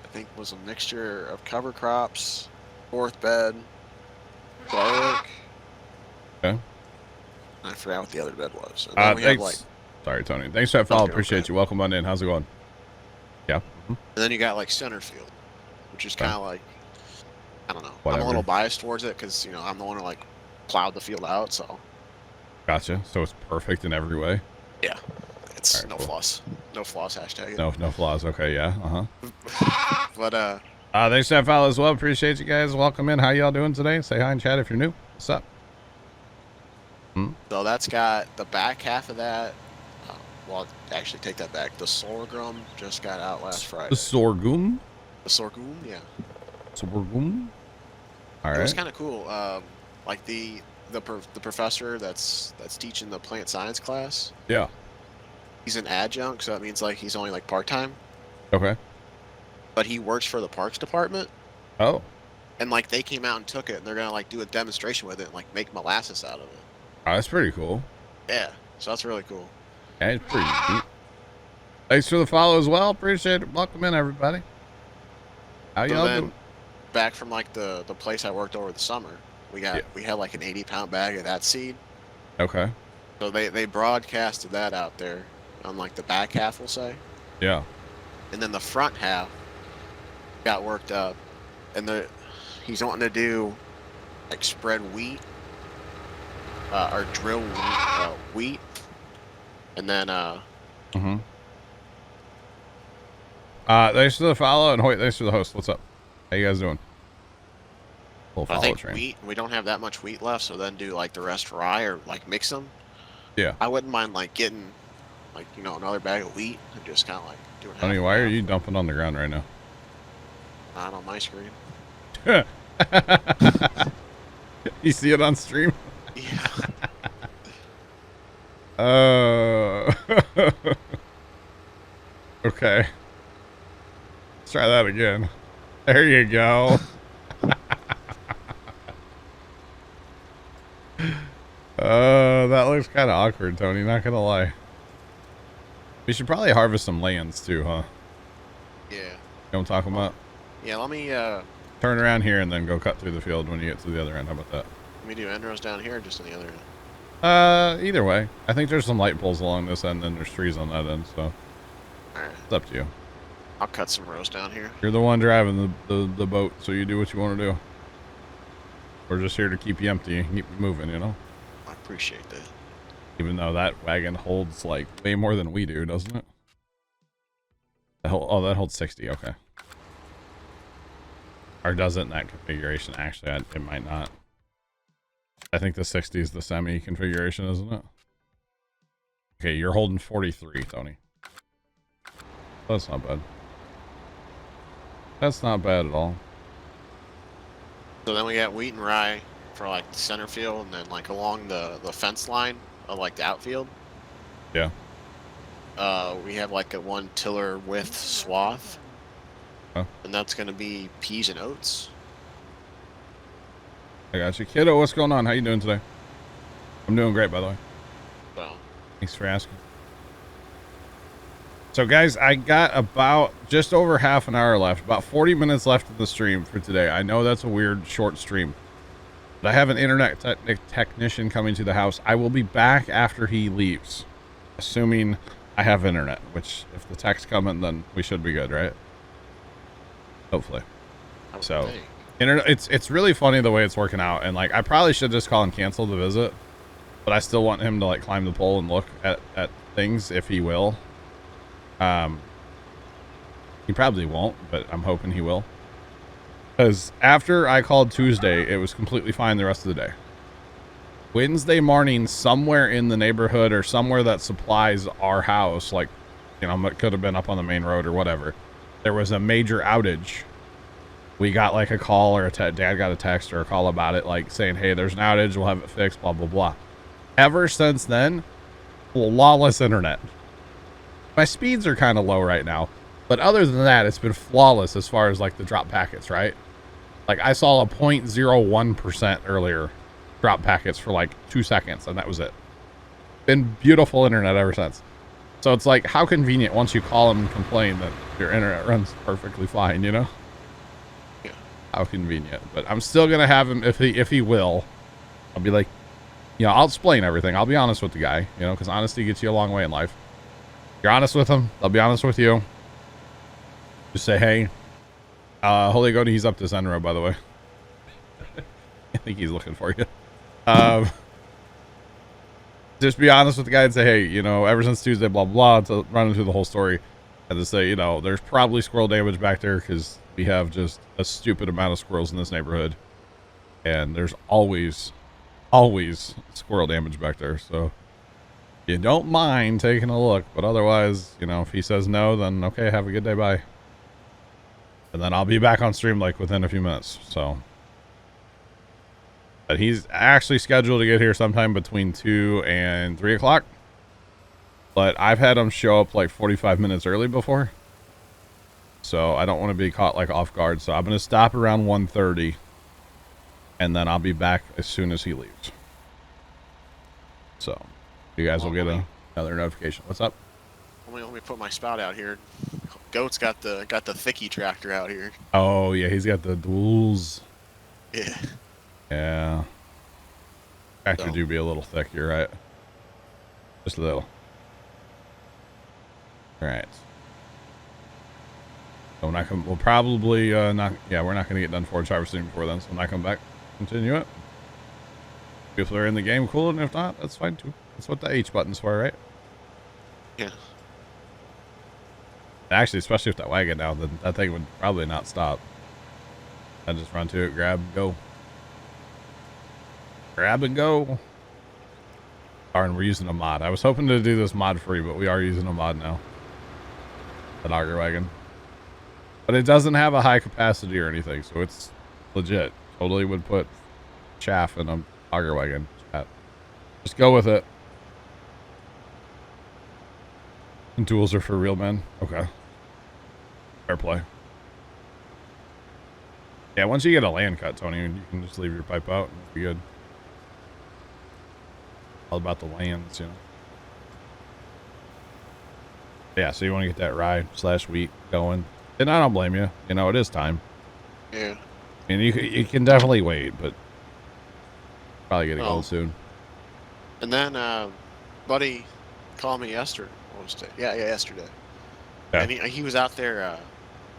Speaker 3: I think, was a mixture of cover crops. 4th bed, garlic.
Speaker 1: Okay.
Speaker 3: I forgot what the other bed was. And then we have
Speaker 1: Thanks.
Speaker 3: like,
Speaker 1: Sorry, Tony. Thanks for that follow.
Speaker 3: Okay,
Speaker 1: Appreciate
Speaker 3: okay.
Speaker 1: you. Welcome on in. How's it going? Yeah.
Speaker 3: and then you got like center field, which is kind of like, I don't know.
Speaker 1: Whatever.
Speaker 3: I'm a little biased towards it because you know I'm the one who like plowed the field out. So
Speaker 1: Gotcha. So it's perfect in every way.
Speaker 3: yeah, it's
Speaker 1: Alright,
Speaker 3: no
Speaker 1: cool.
Speaker 3: floss, no floss hashtag.
Speaker 1: No flaws. Okay. Yeah.
Speaker 3: But
Speaker 1: Thanks for that follow as well. Appreciate you guys. Welcome in. How y'all doing today? Say hi in chat if you're new. What's up?
Speaker 3: so that's got the back half of that. Well, actually, take that back. The sorghum just got out last Friday.
Speaker 1: The sorghum.
Speaker 3: The sorghum, yeah.
Speaker 1: Sorghum. All
Speaker 3: It was
Speaker 1: right.
Speaker 3: kind of cool. Like the professor that's teaching the plant science class.
Speaker 1: Yeah.
Speaker 3: He's an adjunct, so that means like he's only like part time.
Speaker 1: Okay.
Speaker 3: But he works for the parks department,
Speaker 1: Oh.
Speaker 3: and like they came out and took it, and they're gonna like do a demonstration with it, and like make molasses out of it.
Speaker 1: Oh, that's pretty cool.
Speaker 3: Yeah, so that's really cool.
Speaker 1: Yeah, it's pretty neat. Thanks for the follow as well. Appreciate it. Welcome in, everybody. How
Speaker 3: So
Speaker 1: y'all
Speaker 3: then,
Speaker 1: doing?
Speaker 3: back from like the place I worked over the summer, we had like an 80-pound bag of that seed.
Speaker 1: Okay.
Speaker 3: So they broadcasted that out there on like the back half, we'll say,
Speaker 1: Yeah.
Speaker 3: and then the front half got worked up, and he's wanting to do like spread wheat, or drill wheat, and then
Speaker 1: Mm-hmm. Thanks for the follow, and Hoyt, thanks for the host. What's up? How you guys doing? Full
Speaker 3: I
Speaker 1: follow
Speaker 3: think
Speaker 1: train.
Speaker 3: wheat. We don't have that much wheat left, so then do like the rest rye or like mix them.
Speaker 1: Yeah.
Speaker 3: I wouldn't mind like getting like another bag of wheat and just kind of like doing.
Speaker 1: Tony, why are you dumping on the ground right now?
Speaker 3: Not on my screen.
Speaker 1: You see it on stream?
Speaker 3: Yeah.
Speaker 1: Okay. Let's try that again. There you go. That looks kind of awkward, Tony. Not gonna lie. We should probably harvest some lands too, huh?
Speaker 3: Yeah.
Speaker 1: You know what I'm talking about?
Speaker 3: Yeah. Let me
Speaker 1: Turn around here and then go cut through the field when you get to the other end. How about that?
Speaker 3: do end rows down here, or just on the other end.
Speaker 1: Either way. I think there's some light poles along this end, and there's trees on that end, so
Speaker 3: All right.
Speaker 1: it's up to you.
Speaker 3: I'll cut some rows down here.
Speaker 1: You're the one driving the boat, so you do what you want to do. We're just here to keep you empty and keep you moving, you know?
Speaker 3: I appreciate that.
Speaker 1: Even though that wagon holds, like, way more than we do, doesn't it? That holds 60, okay. Or does it in that configuration? Actually, it might not. I think the 60 is the semi configuration, isn't it? Okay, you're holding 43, Tony. That's not bad. That's not bad at all.
Speaker 3: So then we got wheat and rye for like the center field, and then like along the fence line of like the outfield.
Speaker 1: Yeah.
Speaker 3: We have like a 1 tiller width swath.
Speaker 1: Huh.
Speaker 3: And that's going to be peas and oats.
Speaker 1: I got you. Kiddo, what's going on? How you doing today? I'm doing great, by the way.
Speaker 3: So
Speaker 1: Thanks for asking. So guys, I got about just over half an hour left, about 40 minutes left in the stream for today. I know that's a weird short stream, but I have an internet technician coming to the house. I will be back after he leaves, assuming I have internet, which if the tech's coming, then we should be good, right? Hopefully. So internet, it's really funny the way it's working out. And like, I probably should just call and cancel the visit, but I still want him to like climb the pole and look at things if he will. He probably won't, but I'm hoping he will. Because after I called Tuesday, it was completely fine the rest of the day. Wednesday morning, somewhere in the neighborhood or somewhere that supplies our house, like, you know, it could have been up on the main road or whatever, there was a major outage. We got like a call or dad got a text or a call about it, like saying, hey, there's an outage, we'll have it fixed, blah, blah, blah. Ever since then, flawless internet. My speeds are kind of low right now, but other than that, it's been flawless as far as like the drop packets, right? Like I saw a 0.01% earlier drop packets for like 2 seconds, and that was it. Been beautiful internet ever since. So it's like, how convenient once you call them and complain that your internet runs perfectly fine, you know?
Speaker 3: Yeah.
Speaker 1: How convenient. But I'm still gonna have him if he will. I'll be like, you know, I'll explain everything. I'll be honest with the guy, you know, because honesty gets you a long way in life. You're honest with him, they'll be honest with you. Just say, hey, Holy Goat, he's up this end road, by the way. I think he's looking for you. Just be honest with the guy and say, hey, you know, ever since Tuesday, blah, blah, to run into the whole story. And to say, you know, there's probably squirrel damage back there because we have just a stupid amount of squirrels in this neighborhood. And there's always squirrel damage back there. So you don't mind taking a look, but otherwise, you know, if he says no, then okay, have a good day, bye. And then I'll be back on stream like within a few minutes. So, but he's actually scheduled to get here sometime between 2 and 3 o'clock. But I've had him show up like 45 minutes early before, so I don't want to be caught like off guard. So I'm gonna stop around 1:30, and then I'll be back as soon as he leaves. So you guys will get another notification. What's up?
Speaker 3: Let me put my spout out here. Goat's got the thicky tractor out here.
Speaker 1: Oh yeah, he's got the duals.
Speaker 3: Yeah.
Speaker 1: Yeah. Tractor do be a little thick, you're right. Just a little. Alright. So when I come, we'll probably not, yeah, we're not going to get done forage harvesting before then, so when I come back, continue it. If they're in the game, cool, and if not, that's fine too. That's what the H button's for, right?
Speaker 3: Yeah.
Speaker 1: Actually, especially with that wagon now, then that thing would probably not stop. I'd just run to it, grab, go. Grab and go. Darn, we're using a mod. I was hoping to do this mod free, but we are using a mod now. That auger wagon. But it doesn't have a high capacity or anything, so it's legit. Totally would put chaff in a auger wagon. Just go with it. And tools are for real men. Okay. Fair play. Yeah, once you get a land cut, Tony, you can just leave your pipe out and it'll be good. All about the lands, you know. Yeah, so you want to get that rye / wheat going. And I don't blame you. You know, it is time.
Speaker 3: Yeah.
Speaker 1: And you can definitely wait, but probably getting old soon.
Speaker 3: And then, buddy called me yesterday. Yesterday.
Speaker 1: Yeah.
Speaker 3: And he was out there.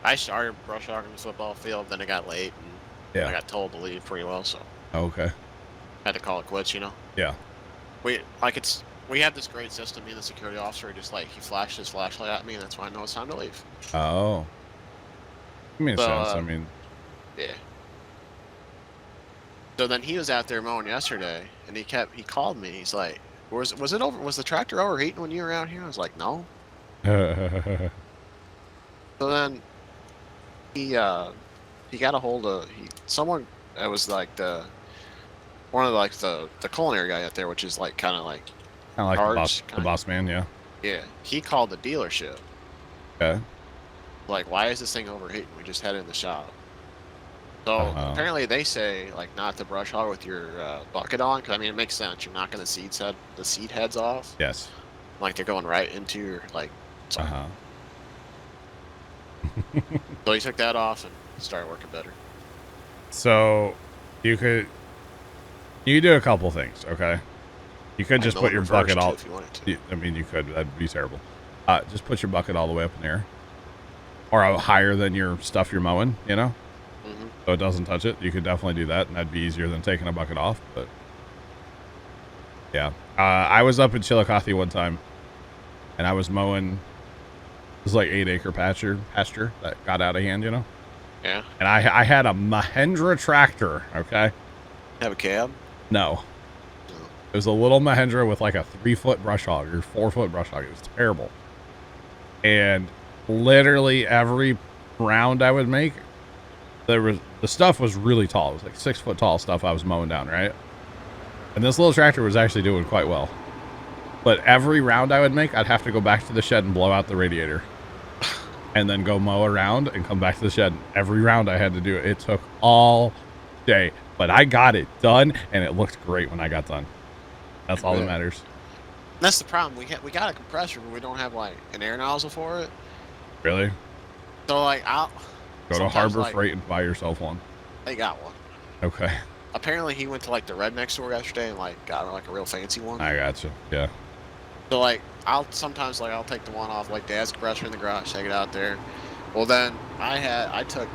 Speaker 3: I started brush hogging the football field, then it got late, and I got told to leave pretty well, so.
Speaker 1: Okay.
Speaker 3: Had to call it quits, you know.
Speaker 1: Yeah.
Speaker 3: We have this great system. Me and the security officer, just like he flashed his flashlight at me, and that's why I know it's time to leave.
Speaker 1: Oh. That makes sense. I mean.
Speaker 3: Yeah. So then he was out there mowing yesterday, and he called me. He's like, was the tractor overheating when you were out here? I was like, no. So then he got a hold of someone that was like the culinary guy out there, which is like kind of like
Speaker 1: the boss man, yeah.
Speaker 3: Yeah. He called the dealership.
Speaker 1: Okay.
Speaker 3: Like, why is this thing overheating? We just had it in the shop. So apparently they say like not to brush hog with your bucket on, because I mean it makes sense. You're knocking the seed heads off.
Speaker 1: Yes.
Speaker 3: Like they're going right into your like. So he took that off and started working better.
Speaker 1: So you could do a couple things, okay? You could just put your bucket all.
Speaker 3: If you wanted to.
Speaker 1: I mean, you could. That'd be terrible. Just put your bucket all the way up in the air, or higher than your stuff you're mowing. You know, so it doesn't touch it. You could definitely do that, and that'd be easier than taking a bucket off. But yeah, I was up in Chillicothe one time, and I was mowing. It was like 8-acre pasture that got out of hand. You know.
Speaker 3: Yeah.
Speaker 1: And I had a Mahindra tractor. Okay.
Speaker 3: Have a cab?
Speaker 1: No. It was a little Mahindra with like a 3-foot brush hog or 4-foot brush hog. It was terrible. And literally every round I would make, the stuff was really tall. It was like 6-foot tall stuff I was mowing down, right? And this little tractor was actually doing quite well. But every round I would make, I'd have to go back to the shed and blow out the radiator. And then go mow around and come back to the shed. Every round I had to do it. It took all day. But I got it done, and it looked great when I got done. That's all that matters.
Speaker 3: That's the problem. We got a compressor, but we don't have like an air nozzle for it.
Speaker 1: Really?
Speaker 3: So like I'll
Speaker 1: go to Harbor Freight and buy yourself one.
Speaker 3: They got one.
Speaker 1: Okay.
Speaker 3: Apparently he went to like the redneck store yesterday and like got like a real fancy one.
Speaker 1: I gotcha. Yeah.
Speaker 3: So like I'll sometimes like I'll take the one off like Dad's compressor in the garage, take it out there. Well then I took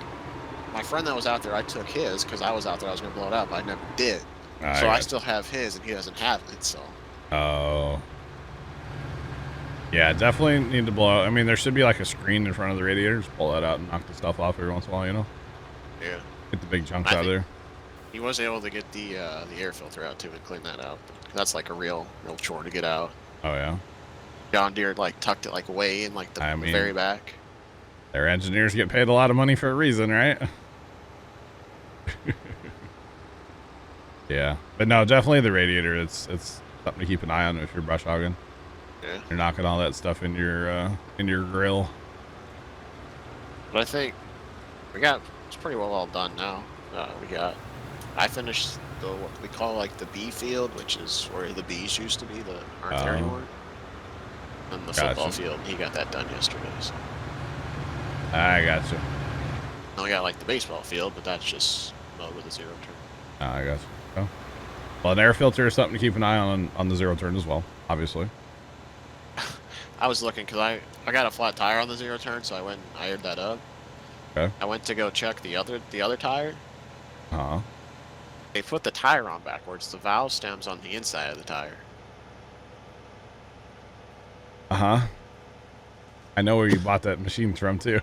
Speaker 3: my friend that was out there. I took his because I was out there. I was gonna blow it up. But I never did. So I still have his, and he doesn't have it. So.
Speaker 1: Oh. Yeah, definitely need to blow out. I mean, there should be like a screen in front of the radiator. Just pull that out and knock the stuff off every once in a while, you know?
Speaker 3: Yeah.
Speaker 1: Get the big chunks out of there.
Speaker 3: He was able to get the air filter out too and clean that out. That's like a real chore to get out.
Speaker 1: Oh yeah.
Speaker 3: John Deere like tucked it like way in like the very back.
Speaker 1: Their engineers get paid a lot of money for a reason, right? Yeah, but no, definitely the radiator. It's something to keep an eye on if you're brush hogging.
Speaker 3: Yeah.
Speaker 1: You're knocking all that stuff in your grill.
Speaker 3: But I think it's pretty well all done now. I finished what we call like the B field, which is where the bees used to be that aren't there anymore. And the football field, he got that done yesterday. So.
Speaker 1: I gotcha.
Speaker 3: Now we got like the baseball field, but that's just with a zero turn.
Speaker 1: I gotcha. Oh. Well, an air filter is something to keep an eye on the zero turn as well, obviously.
Speaker 3: I was looking because I got a flat tire on the zero turn, so I went and ironed that up.
Speaker 1: Okay.
Speaker 3: I went to go check the other tire.
Speaker 1: Uh-huh.
Speaker 3: They put the tire on backwards. The valve stem's on the inside of the tire.
Speaker 1: Uh-huh. I know where you bought that machine from too.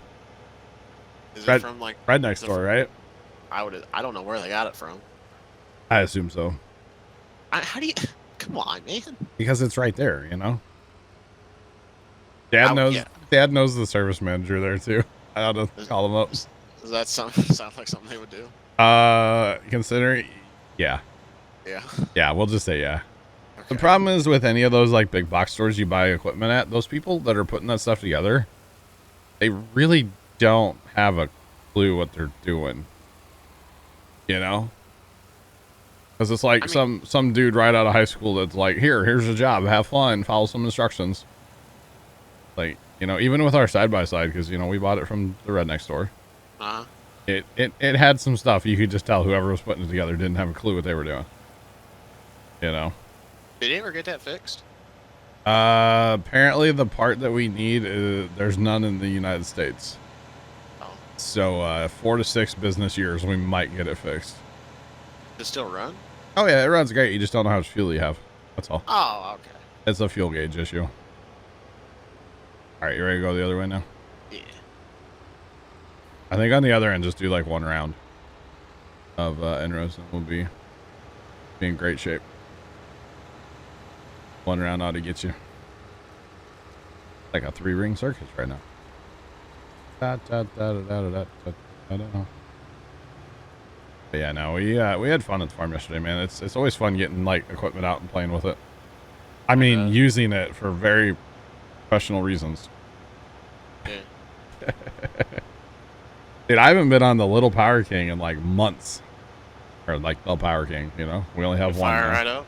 Speaker 3: Is it from like
Speaker 1: redneck store, right?
Speaker 3: I don't know where they got it from.
Speaker 1: I assume so.
Speaker 3: How do you? Come on, man.
Speaker 1: Because it's right there, you know. Dad knows. Yeah. Dad knows the service manager there too. I ought to call him up.
Speaker 3: Does that sound like something they would do?
Speaker 1: Considering, yeah.
Speaker 3: Yeah.
Speaker 1: Yeah, we'll just say yeah.
Speaker 3: Okay.
Speaker 1: The problem is with any of those like big box stores you buy equipment at, those people that are putting that stuff together, they really don't have a clue what they're doing. You know? Because it's like some dude right out of high school that's like, here's a job, have fun, follow some instructions. Like, you know, even with our side-by-side, because, you know, we bought it from the redneck store.
Speaker 3: Uh-huh.
Speaker 1: It had some stuff you could just tell whoever was putting it together didn't have a clue what they were doing. You know? Did
Speaker 3: you ever get that fixed?
Speaker 1: Apparently the part that we need, there's none in the United States.
Speaker 3: Oh.
Speaker 1: So, 4 to 6 business years, we might get it fixed.
Speaker 3: Does it still run?
Speaker 1: Oh, yeah, it runs great. You just don't know how much fuel you have. That's all.
Speaker 3: Oh, okay.
Speaker 1: It's a fuel gauge issue. All right, you ready to go the other way now?
Speaker 3: Yeah.
Speaker 1: I think on the other end, just do like one round of en-rows and we'll be in great shape. One round ought to get you like a 3-ring circus right now. I don't know. But yeah, no, we had fun at the farm yesterday, man. It's always fun getting like equipment out and playing with it. I mean, using it for very professional reasons.
Speaker 3: Yeah.
Speaker 1: Dude, I haven't been on the Little Power King in like months. Or like the Power King, you know? We only have one.
Speaker 3: Fire right up?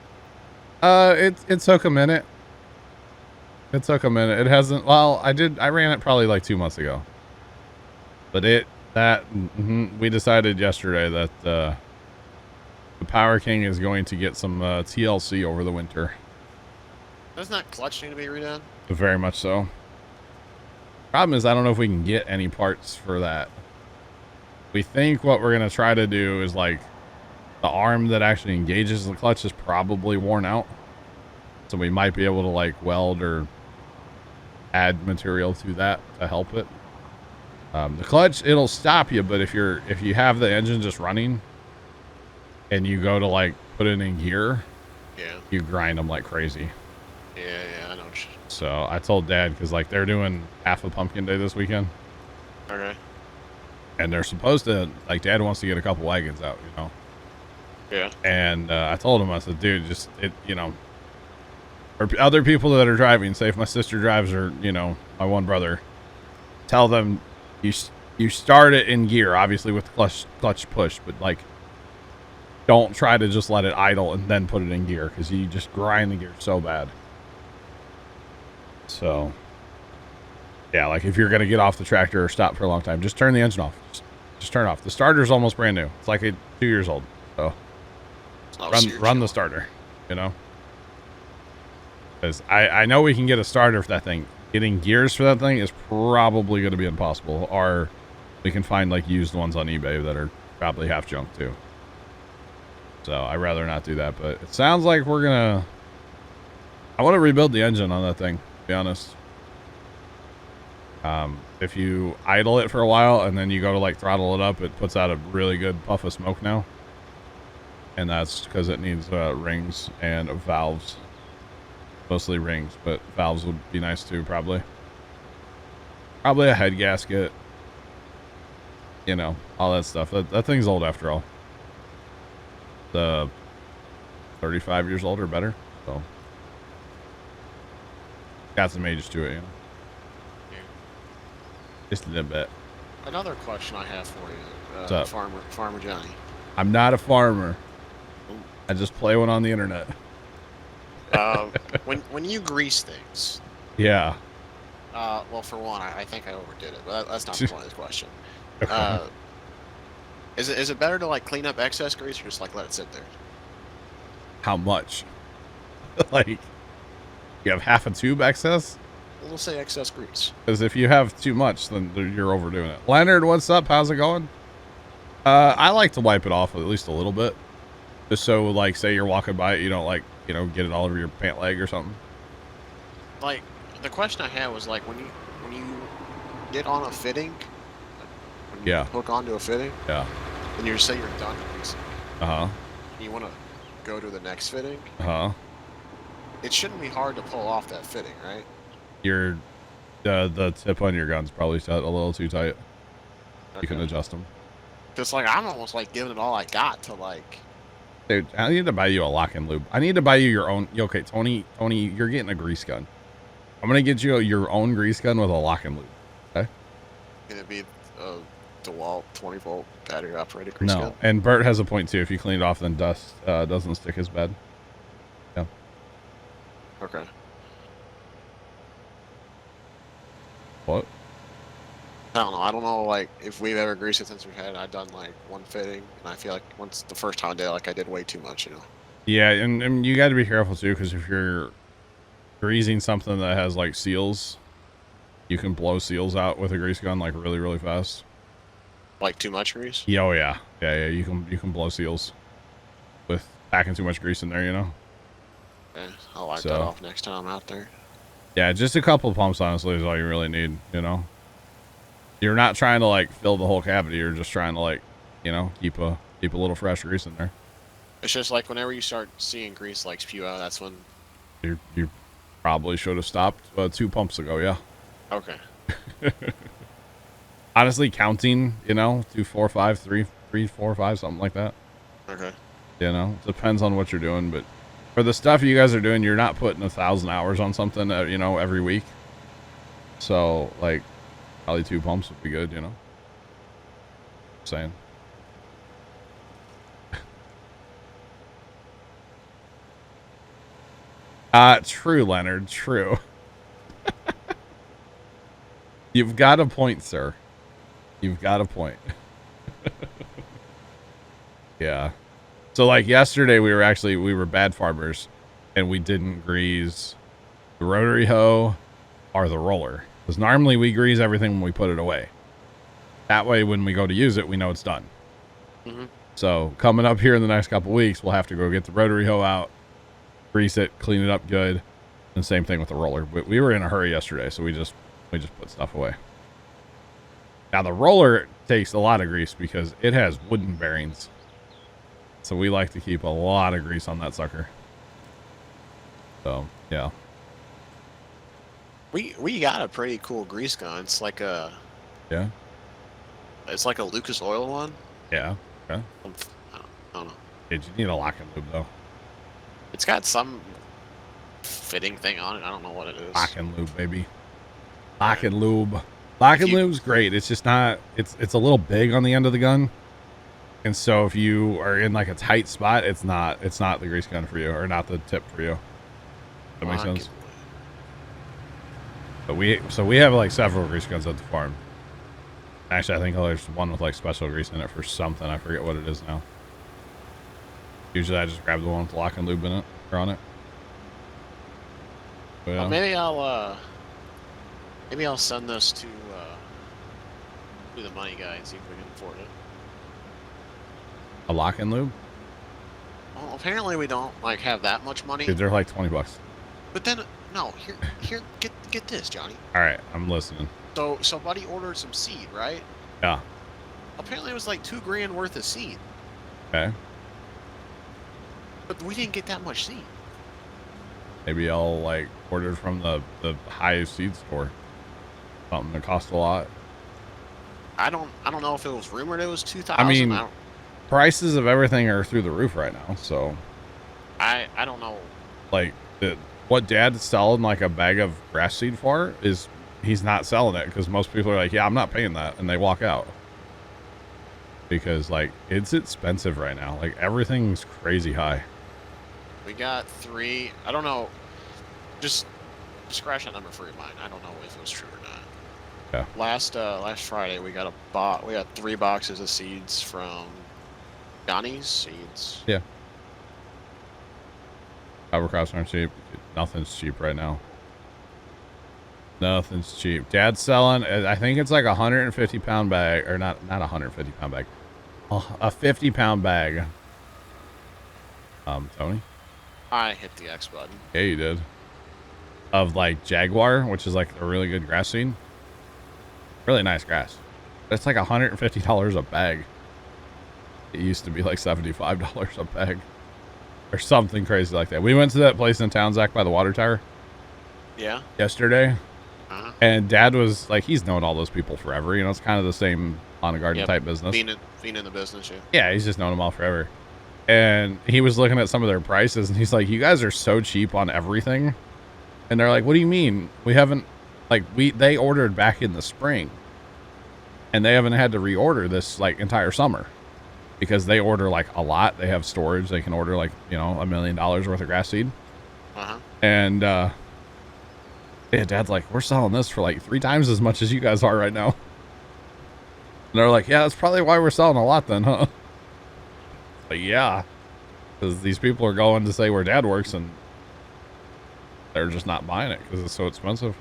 Speaker 1: It took a minute. It took a minute. It hasn't, well, I ran it probably like 2 months ago. But we decided yesterday that the Power King is going to get some TLC over the winter.
Speaker 3: Doesn't that clutch need to be redone?
Speaker 1: Very much so. Problem is, I don't know if we can get any parts for that. We think what we're going to try to do is like the arm that actually engages the clutch is probably worn out. So we might be able to like weld or add material to that to help it. The clutch, it'll stop you, but if you have the engine just running and you go to like put it in gear,
Speaker 3: yeah,
Speaker 1: you grind them like crazy.
Speaker 3: Yeah, I know.
Speaker 1: So I told Dad, because like they're doing half a pumpkin day this weekend.
Speaker 3: Okay.
Speaker 1: And they're supposed to, like, Dad wants to get a couple wagons out, you know.
Speaker 3: Yeah.
Speaker 1: And I told him, I said, dude, just you know, or other people that are driving, say if my sister drives or, you know, my one brother, tell them you start it in gear, obviously with the clutch push, but like don't try to just let it idle and then put it in gear, because you just grind the gear so bad. So yeah, like if you're gonna get off the tractor or stop for a long time, just turn the engine off. Just turn it off. The starter's almost brand new. It's like 2 years old. So run the starter, you know. Because I know we can get a starter for that thing. Getting gears for that thing is probably going to be impossible. Or we can find like used ones on eBay that are probably half junk too. So I'd rather not do that. But it sounds like we're gonna. I want to rebuild the engine on that thing, to be honest. If you idle it for a while and then you go to like throttle it up, it puts out a really good puff of smoke now. And that's because it needs rings and valves. Mostly rings, but valves would be nice too, probably. Probably a head gasket. You know, all that stuff. That thing's old after all. The 35 years old or better, so got some age to it, you know. Just a little bit.
Speaker 3: Another question I have for you,
Speaker 1: What's up?
Speaker 3: Farmer Johnny.
Speaker 1: I'm not a farmer.
Speaker 3: Ooh.
Speaker 1: I just play one on the internet.
Speaker 3: When you grease things.
Speaker 1: Yeah.
Speaker 3: Well, for one, I think I overdid it, but that's not the point of this question.
Speaker 1: Okay.
Speaker 3: Is it better to like clean up excess grease or just like let it sit there?
Speaker 1: How much? Like, you have half a tube excess?
Speaker 3: We'll say excess grease.
Speaker 1: Because if you have too much, then you're overdoing it. Leonard, what's up? How's it going? I like to wipe it off at least a little bit. Just so, like, say you're walking by it, you don't, like, you know, get it all over your pant leg or something.
Speaker 3: Like, the question I had was, like, when you get on a fitting, when you hook onto a fitting, and you say you're done greasing, and you want to go to the next fitting, it shouldn't be hard to pull off that fitting, right? The tip on your gun's probably set a little too tight. You can adjust them. Just like I'm almost like giving it all I got to like.
Speaker 1: Dude, I need to buy you a lock and lube. I need to buy you your own. Okay, Tony, you're getting a grease gun. I'm gonna get you your own grease gun with a lock and lube. Okay.
Speaker 3: Can it be a DeWalt 20-volt battery operated grease gun?
Speaker 1: No, and Bert has a point too. If you clean it off, then dust doesn't stick as bad. Yeah.
Speaker 3: Okay.
Speaker 1: What?
Speaker 3: I don't know. I don't know, like, if we've ever greased it since we've had it. I've done, like, one fitting, and I feel like once the first time I did, like, I did way too much, you know?
Speaker 1: Yeah, and you got to be careful, too, because if you're greasing something that has, like, seals, you can blow seals out with a grease gun, like, really, really fast.
Speaker 3: Like, too much grease?
Speaker 1: Yeah, oh, yeah. Yeah, you can blow seals with packing too much grease in there, you know?
Speaker 3: Yeah, I'll wipe that off next time I'm out there.
Speaker 1: Yeah, just a couple pumps, honestly, is all you really need, you know? You're not trying to, like, fill the whole cavity. You're just trying to, like, you know, keep a little fresh grease in there.
Speaker 3: It's just like whenever you start seeing grease, like, spew out, that's when...
Speaker 1: You probably should have stopped 2 pumps ago, yeah.
Speaker 3: Okay.
Speaker 1: Honestly, counting, you know, 2, 4, 5, 3, 4, 5, something like that.
Speaker 3: Okay.
Speaker 1: You know, depends on what you're doing, but for the stuff you guys are doing, you're not putting 1,000 hours on something, you know, every week. So, like, probably 2 pumps would be good, you know. Just saying. True, Leonard, true. You've got a point, sir. You've got a point. Yeah. So like yesterday we were bad farmers and we didn't grease the rotary hoe or the roller. Because normally we grease everything when we put it away. That way when we go to use it, we know it's done.
Speaker 3: Mm-hmm.
Speaker 1: So coming up here in the next couple weeks, we'll have to go get the rotary hoe out, grease it, clean it up good. And same thing with the roller. We were in a hurry yesterday, so we just put stuff away. Now the roller takes a lot of grease because it has wooden bearings. So we like to keep a lot of grease on that sucker. So yeah.
Speaker 3: We got a pretty cool grease gun. It's like a Lucas Oil one.
Speaker 1: Yeah. Okay.
Speaker 3: I don't know.
Speaker 1: Did you need a lock and lube though?
Speaker 3: It's got some fitting thing on it. I don't know what it is.
Speaker 1: Lock and lube, baby. Lock and lube. Lock and lube's great. It's just not. It's a little big on the end of the gun, and so if you are in like a tight spot, it's not the grease gun for you, or not the tip for you. That makes sense. But we have like several grease guns at the farm. Actually, I think there's one with like special grease in it for something. I forget what it is now. Usually I just grab the one with lock and lube in it or on it. But,
Speaker 3: well, maybe I'll send this to the money guy and see if we can afford it.
Speaker 1: A lock and lube?
Speaker 3: Well, apparently we don't like have that much money.
Speaker 1: Dude, they're like $20.
Speaker 3: But then no, here get this, Johnny.
Speaker 1: All right, I'm listening.
Speaker 3: So buddy ordered some seed, right?
Speaker 1: Yeah.
Speaker 3: Apparently it was like $2,000 worth of seed.
Speaker 1: Okay.
Speaker 3: But we didn't get that much seed.
Speaker 1: Maybe I'll like order from the high seed store. Something that costs a lot.
Speaker 3: I don't know if it was rumored it was 2,000.
Speaker 1: I mean, prices of everything are through the roof right now, so
Speaker 3: I don't know.
Speaker 1: Like what Dad's selling like a bag of grass seed for is he's not selling it because most people are like, yeah, I'm not paying that, and they walk out because like it's expensive right now. Like everything's crazy high.
Speaker 3: We got 3. I don't know. Just scratch that number for your mind. I don't know if it was true or not.
Speaker 1: Yeah.
Speaker 3: Last Friday we got we got 3 boxes of seeds from Johnny's Seeds.
Speaker 1: Yeah. Cover crops aren't cheap. Nothing's cheap right now. Nothing's cheap. Dad's selling, I think it's like 150-pound bag, or not 150-pound bag. A 50-pound bag. Tony?
Speaker 3: I hit the X button.
Speaker 1: Yeah, you did. Of like Jaguar, which is like a really good grass seed. Really nice grass. It's like $150 a bag. It used to be like $75 a bag. Or something crazy like that. We went to that place in town, Zach, by the water tower.
Speaker 3: Yeah.
Speaker 1: Yesterday.
Speaker 3: Uh-huh.
Speaker 1: And Dad was like, he's known all those people forever. You know, it's kind of the same lawn and garden type business.
Speaker 3: Being in the business, yeah.
Speaker 1: Yeah, he's just known them all forever. And he was looking at some of their prices, and he's like, you guys are so cheap on everything. And they're like, what do you mean? We haven't, like, they ordered back in the spring. And they haven't had to reorder this, like, entire summer. Because they order, like, a lot. They have storage. They can order, like, you know, $1 million worth of grass seed.
Speaker 3: Uh-huh.
Speaker 1: And, yeah, Dad's like, we're selling this for, like, 3 times as much as you guys are right now. And they're like, yeah, that's probably why we're selling a lot then, huh? But yeah, because these people are going to say where Dad works, and they're just not buying it because it's so expensive.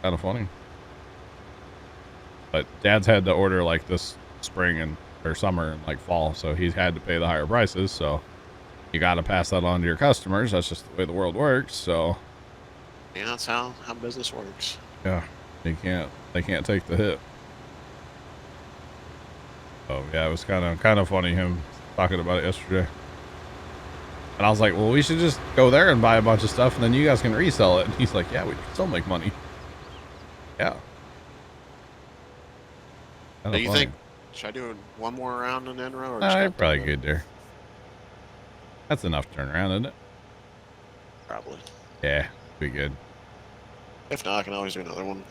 Speaker 1: Kind of funny. But Dad's had to order like this spring and or summer and like fall, so he's had to pay the higher prices. So you got to pass that on to your customers. That's just the way the world works. So
Speaker 3: yeah, that's how business works.
Speaker 1: yeah, they can't take the hit. Oh yeah, it was kind of funny him talking about it yesterday. And I was like, well, we should just go there and buy a bunch of stuff, and then you guys can resell it. And he's like, yeah, we can still make money. Yeah.
Speaker 3: Do you think, should I do one more round in Enro? Or
Speaker 1: You're probably good there. That's enough to turn around, isn't it?
Speaker 3: Probably.
Speaker 1: Yeah, be good.
Speaker 3: If not, I can always do another one.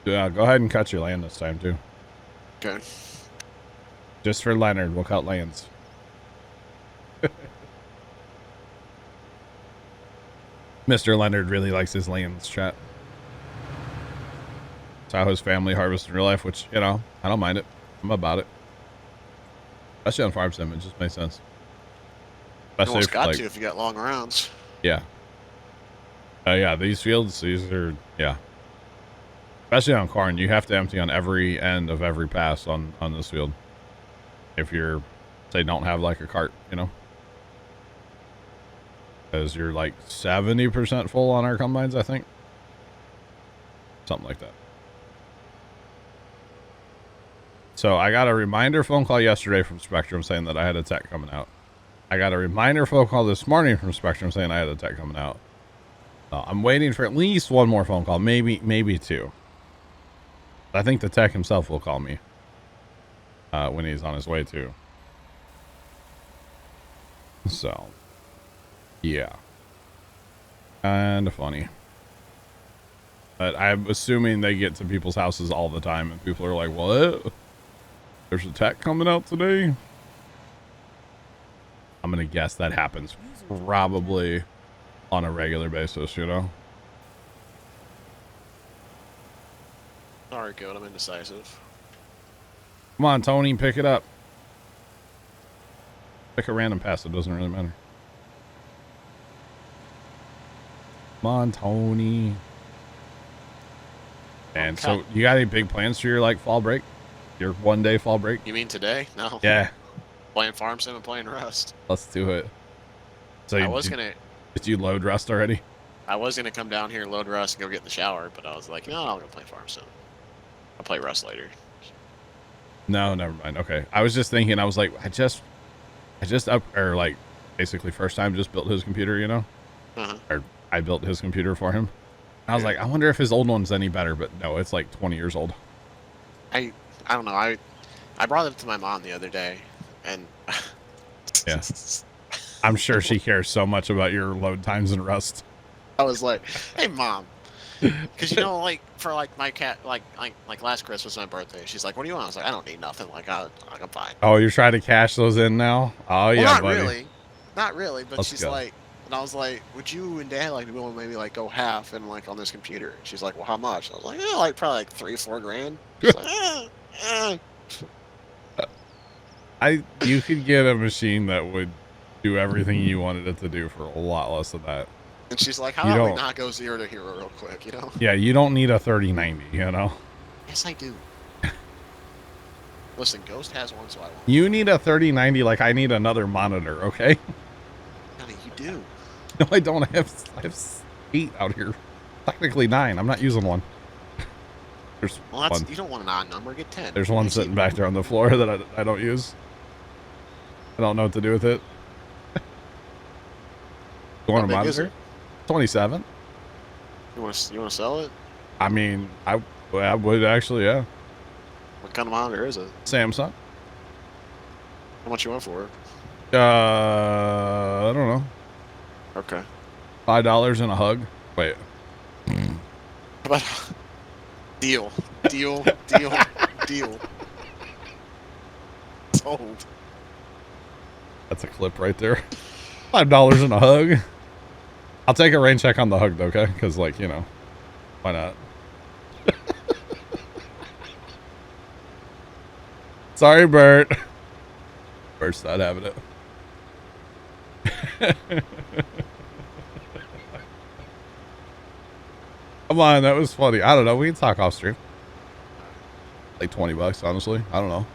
Speaker 1: Yeah, go ahead and cut your land this time, too.
Speaker 3: Okay.
Speaker 1: Just for Leonard, we'll cut lands. Mr. Leonard really likes his lands, chat. It's how his family harvests in real life, which, you know, I don't mind it. I'm about it. Especially on farm sim, it just makes sense.
Speaker 3: You
Speaker 1: Especially
Speaker 3: almost
Speaker 1: if,
Speaker 3: got
Speaker 1: like,
Speaker 3: to if you got long rounds.
Speaker 1: yeah. Yeah, these fields, these are, yeah. Especially on corn, you have to empty on every end of every pass on this field. If you're, say, don't have like a cart, you know? Because you're like 70% full on our combines, I think. Something like that. So I got a reminder phone call yesterday from Spectrum saying that I had a tech coming out. I got a reminder phone call this morning from Spectrum saying I had a tech coming out. I'm waiting for at least one more phone call, maybe two. I think the tech himself will call me when he's on his way too. So, yeah. Kind of funny. But I'm assuming they get to people's houses all the time and people are like, what? There's a tech coming out today? I'm going to guess that happens probably on a regular basis, you know?
Speaker 3: Sorry, Goat, I'm indecisive.
Speaker 1: Come on, Tony, pick it up. Pick a random pass, it doesn't really matter. Come on, Tony. And so, you got any big plans for your, like, fall break? Your one-day fall break?
Speaker 3: You mean today? No.
Speaker 1: Yeah.
Speaker 3: Playing Farm Sim and playing Rust.
Speaker 1: Let's do it. So did you load Rust already?
Speaker 3: I was gonna come down here, load Rust, and go get in the shower, but I was like, no, I'm gonna play Farm Sim. I'll play Rust later.
Speaker 1: No, never mind. Okay. I was just thinking, I was like, I just like, basically first time just built his computer, you know? Or I built his computer for him. I was like, I wonder if his old one's any better, but no, it's like 20 years old.
Speaker 3: I don't know. I brought it to my mom the other day, and
Speaker 1: yeah, I'm sure she cares so much about your load times in Rust.
Speaker 3: I was like, hey, Mom. Because, you know, like, for, like, my cat, like last Christmas, my birthday, she's like, what do you want? I was like, I don't need nothing. Like, I'm fine.
Speaker 1: Oh, you're trying to cash those in now? Oh,
Speaker 3: well,
Speaker 1: yeah,
Speaker 3: not
Speaker 1: buddy.
Speaker 3: really. Not really, but
Speaker 1: Let's
Speaker 3: she's
Speaker 1: go.
Speaker 3: like, and I was like, would you and Dad, like, be willing to maybe, like, go half and, like, on this computer? She's like, well, how much? I was like, like, probably, like, $3-4 grand. She's like,
Speaker 1: You could get a machine that would do everything you wanted it to do for a lot less than that.
Speaker 3: And she's like, how about we not go 0 to hero real quick, you know?
Speaker 1: Yeah, you don't need a 3090, you know?
Speaker 3: Yes, I do. Listen, Ghost has one, so I won't.
Speaker 1: You need a 3090 like I need another monitor, okay?
Speaker 3: Honey, you do.
Speaker 1: No, I don't. I have 8 out here. Technically 9. I'm not using one. There's
Speaker 3: well,
Speaker 1: one.
Speaker 3: You don't want an odd number. Get 10.
Speaker 1: There's one sitting back there on the floor that I don't use. I don't know what to do with it. You want a monitor? 27.
Speaker 3: You want to sell it?
Speaker 1: I mean, I would actually, yeah.
Speaker 3: What kind of monitor is it?
Speaker 1: Samsung.
Speaker 3: How much you want for it?
Speaker 1: I don't know.
Speaker 3: Okay.
Speaker 1: $5 and a hug. Wait.
Speaker 3: How about deal? Deal. Sold.
Speaker 1: That's a clip right there. $5 and a hug. I'll take a rain check on the hug though, okay? Because, like, you know, why not? Sorry, Bert. Bert's not having it. Come on, that was funny. I don't know. We can talk off stream. Like $20, honestly. I don't know.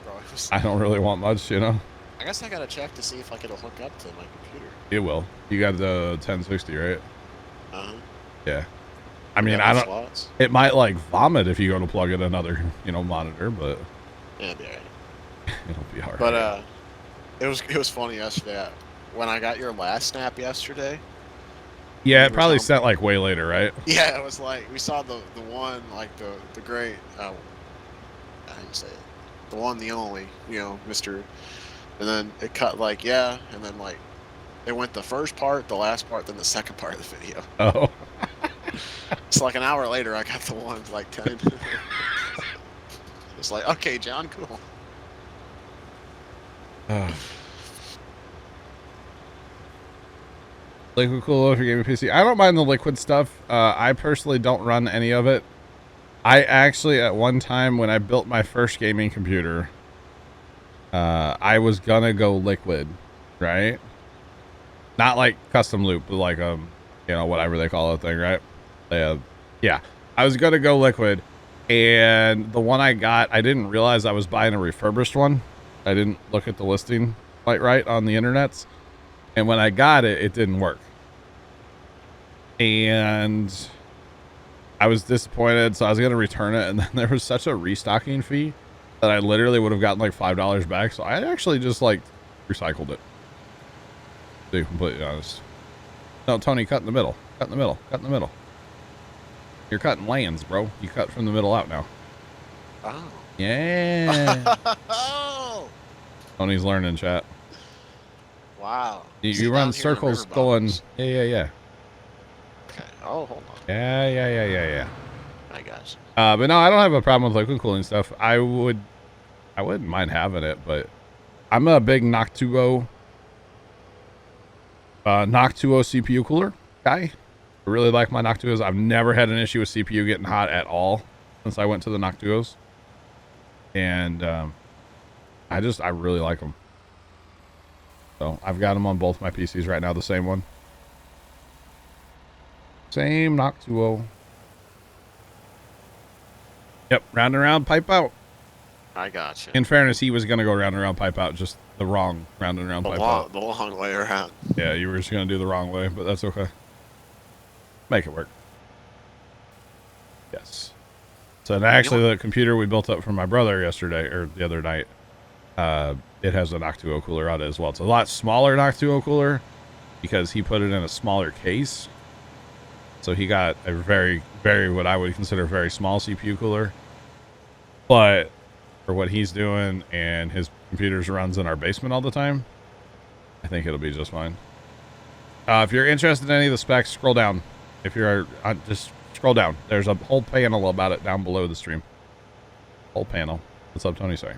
Speaker 3: Bro,
Speaker 1: I don't really want much, you know?
Speaker 3: I guess I gotta check to see if it'll hook up to my computer.
Speaker 1: It will. You got the 1060, right? Yeah. I mean, I don't.
Speaker 3: Slots?
Speaker 1: It might like vomit if you go to plug in another, you know, monitor, but
Speaker 3: yeah, it'll be alright.
Speaker 1: It'll be hard.
Speaker 3: But it was funny yesterday when I got your last snap yesterday.
Speaker 1: Yeah, it probably sent like way later, right?
Speaker 3: Yeah, it was like we saw the one like the great. I didn't say it. The one, the only, you know, Mr. And then it cut like and then like it went the first part, the last part, then the second part of the video.
Speaker 1: Oh.
Speaker 3: It's like an hour later, I got the one like 10. It's like, okay, John, cool.
Speaker 1: Liquid Cool if you're gaming PC. I don't mind the liquid stuff. I personally don't run any of it. I actually, at one time when I built my first gaming computer, I was gonna go liquid, right? Not like custom loop, but like, you know, whatever they call it thing, right? Yeah, I was gonna go liquid, and the one I got, I didn't realize I was buying a refurbished one. I didn't look at the listing quite right on the internets, and when I got it, it didn't work. And I was disappointed, so I was gonna return it, and then there was such a restocking fee that I literally would have gotten like $5 back. So I actually just like recycled it. To be completely honest. No, Tony, cut in the middle. Cut in the middle. Cut in the middle. You're cutting lanes, bro. You cut from the middle out now.
Speaker 3: Oh.
Speaker 1: Yeah.
Speaker 3: Oh.
Speaker 1: Tony's learning, chat.
Speaker 3: Wow.
Speaker 1: You run circles going. Yeah.
Speaker 3: Okay. Oh, hold on.
Speaker 1: Yeah.
Speaker 3: I got you.
Speaker 1: But no, I don't have a problem with liquid cooling stuff. I wouldn't mind having it, but I'm a big Noctuo CPU cooler guy. I really like my Noctuos. I've never had an issue with CPU getting hot at all since I went to the Noctuos. And I really like them. So I've got them on both my PCs right now, the same one. Same Noctuo. Yep, round and round, pipe out.
Speaker 3: I got you.
Speaker 1: In fairness, he was going to go round and round, pipe out, just the wrong round and round, pipe out.
Speaker 3: The long way around.
Speaker 1: Yeah, you were just going to do the wrong way, but that's okay. Make it work. Yes. So actually, the computer we built up for my brother yesterday, or the other night, it has a Noctuo cooler on it as well. It's a lot smaller Noctuo cooler because he put it in a smaller case. So he got a very, very, what I would consider very small CPU cooler. But for what he's doing and his computers runs in our basement all the time, I think it'll be just fine. If you're interested in any of the specs, scroll down. If you're just scroll down. There's a whole panel about it down below the stream. Whole panel. What's up, Tony? Sorry.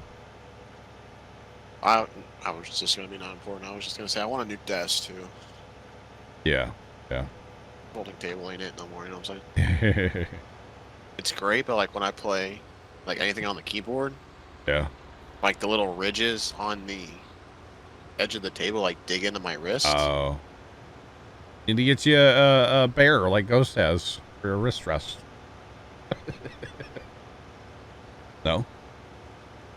Speaker 3: I was just going to be not important. I was just going to say I want a new desk too.
Speaker 1: Yeah.
Speaker 3: Folding table ain't it no more. You know what I'm saying? It's great, but like when I play like anything on the keyboard,
Speaker 1: yeah,
Speaker 3: like the little ridges on the edge of the table like dig into my wrist.
Speaker 1: Oh. Need to get you a bear like Ghost has for a wrist rest. No.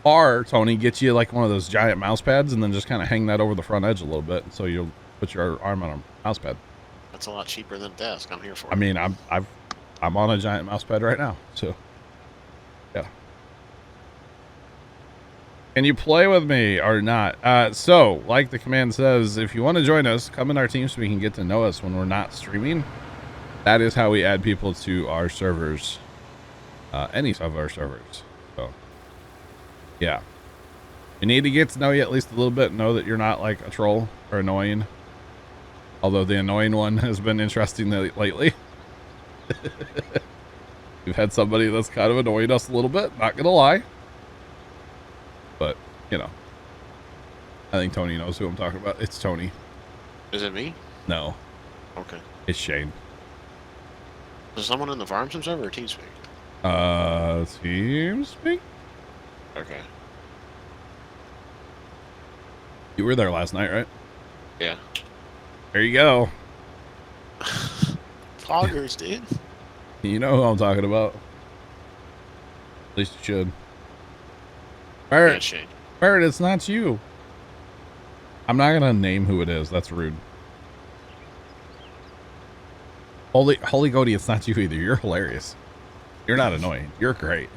Speaker 1: Or, Tony, get you like one of those giant mouse pads and then just kind of hang that over the front edge a little bit so you'll put your arm on a mouse pad.
Speaker 3: That's a lot cheaper than a desk. I'm here for it.
Speaker 1: I mean, I'm on a giant mouse pad right now, so yeah. Can you play with me or not? So, like the command says, if you want to join us, come in our team so we can get to know us when we're not streaming. That is how we add people to our servers, any of our servers. So, yeah. We need to get to know you at least a little bit, know that you're not like a troll or annoying. Although the annoying one has been interesting lately. We've had somebody that's kind of annoyed us a little bit, not gonna lie. But, you know. I think Tony knows who I'm talking about. It's Tony.
Speaker 3: Is it me?
Speaker 1: No.
Speaker 3: Okay.
Speaker 1: It's Shane.
Speaker 3: Is someone in the farm sim server or TeamSpeak?
Speaker 1: TeamSpeak?
Speaker 3: Okay.
Speaker 1: You were there last night, right?
Speaker 3: Yeah.
Speaker 1: There you go.
Speaker 3: Poggers, dude.
Speaker 1: You know who I'm talking about. At least you should. Barrett, it's not you. I'm not gonna name who it is. That's rude. Holy Goaty, it's not you either. You're hilarious. You're not annoying. You're great.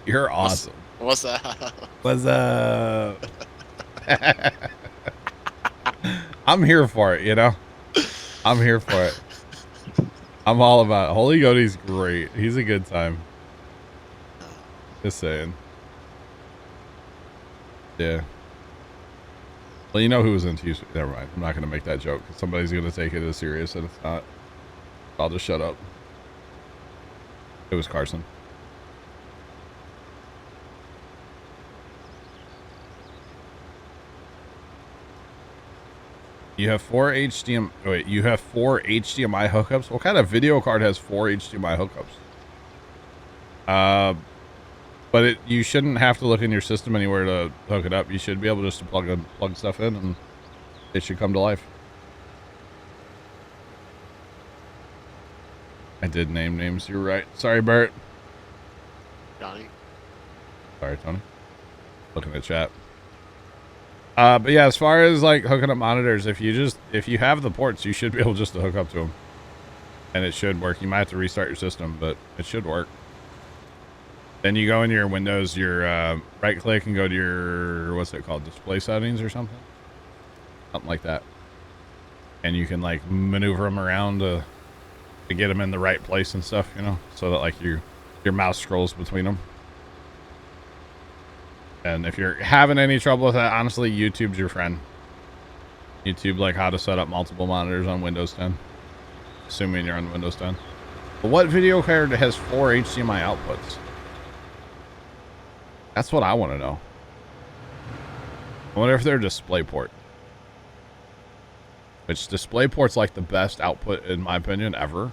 Speaker 1: You're awesome.
Speaker 3: What's up?
Speaker 1: What's up? I'm here for it, you know? I'm here for it. I'm all about it. Holy Goaty's great. He's a good time. Just saying. Yeah. Well, you know who was in TeamSpeak. Never mind. I'm not going to make that joke. Somebody's going to take it as serious, and it's not. I'll just shut up. It was Carson. You have four Wait, you have four HDMI hookups. What kind of video card has four HDMI hookups? But you shouldn't have to look in your system anywhere to hook it up. You should be able just to plug stuff in, and it should come to life. I did name names. You're right. Sorry, Bert.
Speaker 3: Johnny.
Speaker 1: Sorry, Tony. Looking at chat. But yeah, as far as like hooking up monitors, if you have the ports, you should be able just to hook up to them, and it should work. You might have to restart your system, but it should work. Then you go in your Windows, your right click and go to your, what's it called, display settings or something like that, and you can like maneuver them around to get them in the right place and stuff, you know, so that like your mouse scrolls between them. And if you're having any trouble with that, honestly, YouTube's your friend. YouTube, like how to set up multiple monitors on Windows 10, assuming you're on Windows 10. But what video card has 4 HDMI outputs? That's what I want to know. I wonder if they're DisplayPort. Which DisplayPort's like the best output, in my opinion, ever.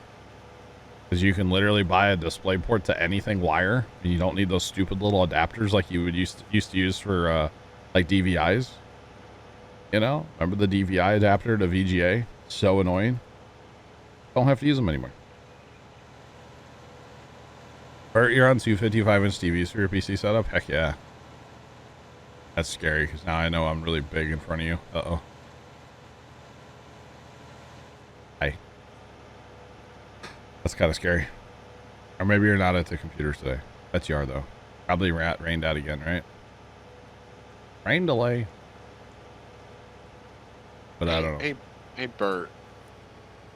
Speaker 1: Because you can literally buy a DisplayPort to anything wire, and you don't need those stupid little adapters like you would used to use for like DVIs. You know, remember the DVI adapter to VGA? So annoying. Don't have to use them anymore. Bert, you're on 255-inch TVs for your PC setup? Heck yeah. That's scary, because now I know I'm really big in front of you. Uh-oh. Hi. That's kind of scary. Or maybe you're not at the computer today. Bet you are, though. Probably rained out again, right? Rain delay. But I don't know.
Speaker 3: Hey, Bert.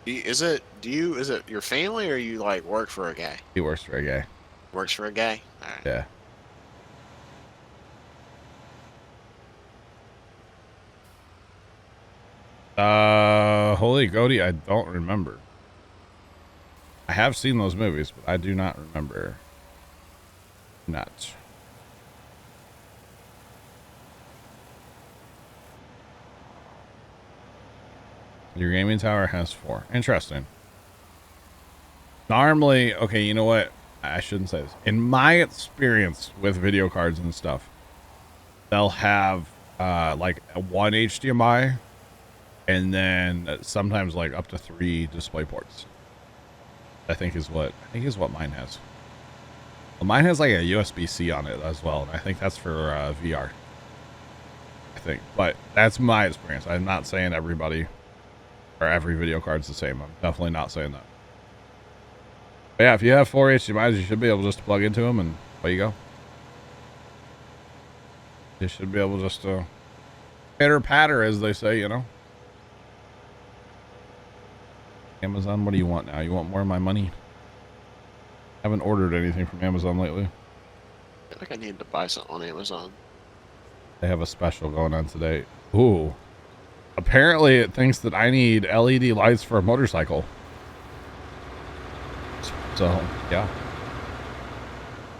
Speaker 3: Is it your family, or you like work for a guy?
Speaker 1: He works for a guy.
Speaker 3: Works for a guy? All right.
Speaker 1: Yeah. Holy Goaty, I don't remember. I have seen those movies, but I do not remember. Not. Your gaming tower has 4. Interesting. Normally, okay, you know what? I shouldn't say this. In my experience with video cards and stuff, they'll have like one HDMI and then sometimes like up to 3 display ports. I think is what mine has. Well, mine has like a USB-C on it as well, and I think that's for VR. I think, but that's my experience. I'm not saying everybody or every video card's the same. I'm definitely not saying that. But yeah, if you have 4 HDMIs, you should be able just to plug into them, and away you go. You should be able just to pitter patter, as they say, you know. Amazon, what do you want now? You want more of my money? I haven't ordered anything from Amazon lately.
Speaker 3: I feel like I need to buy something on Amazon.
Speaker 1: They have a special going on today. Ooh. Apparently it thinks that I need LED lights for a motorcycle. So, yeah.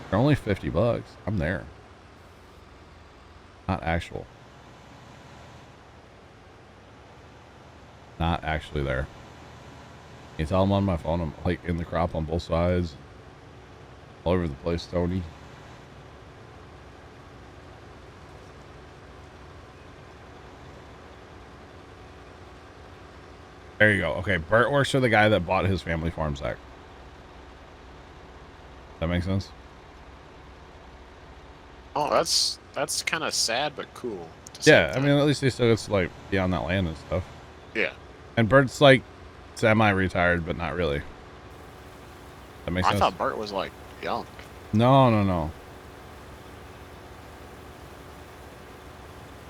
Speaker 1: They're only $50. I'm there. Not actual. Not actually there. Can you tell I'm on my phone? I'm like in the crop on both sides. All over the place, Tony. There you go. Okay, Bert works for the guy that bought his family farm, Zach. That makes sense?
Speaker 3: Oh, that's kind of sad but cool.
Speaker 1: Yeah, I mean, at least he still gets to like be on that land and stuff.
Speaker 3: Yeah.
Speaker 1: And Bert's like semi-retired, but not really. That makes sense.
Speaker 3: I thought Bert was like young.
Speaker 1: No.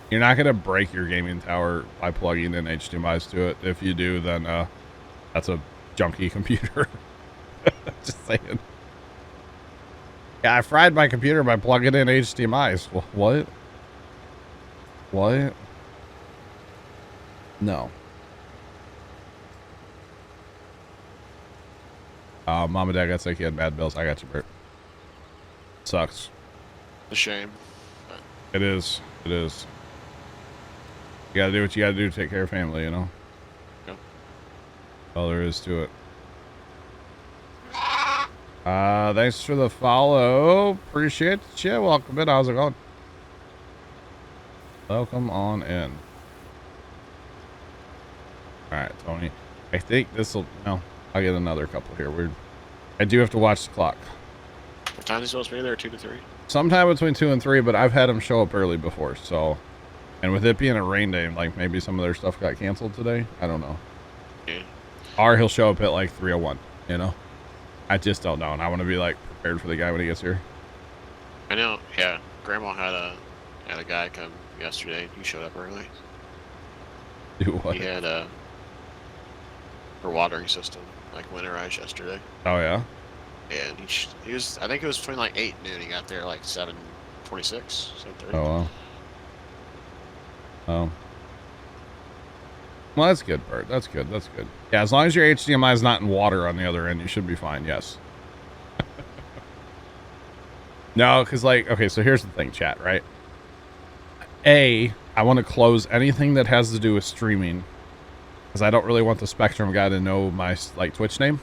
Speaker 1: You're not gonna break your gaming tower by plugging in HDMI's to it. If you do, then that's a junky computer. Just saying. Yeah, I fried my computer by plugging in HDMI's. What? What? No. Mom and Dad got sick. He had bad bills. I got you, Bert. Sucks.
Speaker 3: A shame.
Speaker 1: It is. It is. You gotta do what you gotta do to take care of family, you know?
Speaker 3: Yep.
Speaker 1: All there is to it. Thanks for the follow. Appreciate you. Welcome in. How's it going? Welcome on in. Alright, Tony. I think this will... No, I'll get another couple here. I do have to watch the clock.
Speaker 3: What time is it supposed to be there? 2 to 3?
Speaker 1: Sometime between 2 and 3, but I've had them show up early before, so... And with it being a rain day, like maybe some of their stuff got canceled today. I don't know.
Speaker 3: Yeah.
Speaker 1: Or he'll show up at like 3:01, you know? I just don't know, and I want to be like prepared for the guy when he gets here.
Speaker 3: I know, yeah. Grandma had a guy come yesterday. He showed up early.
Speaker 1: Do what?
Speaker 3: He had her watering system like winterized yesterday.
Speaker 1: Oh yeah?
Speaker 3: And he was, I think it was between like 8 and noon. He got there like 7:26, 7:30.
Speaker 1: Oh wow. Oh. Well, that's good, Bert. That's good. That's good. Yeah, as long as your HDMI is not in water on the other end, you should be fine. Yes. No, because like, okay, so here's the thing, chat, right? I want to close anything that has to do with streaming because I don't really want the Spectrum guy to know my like Twitch name.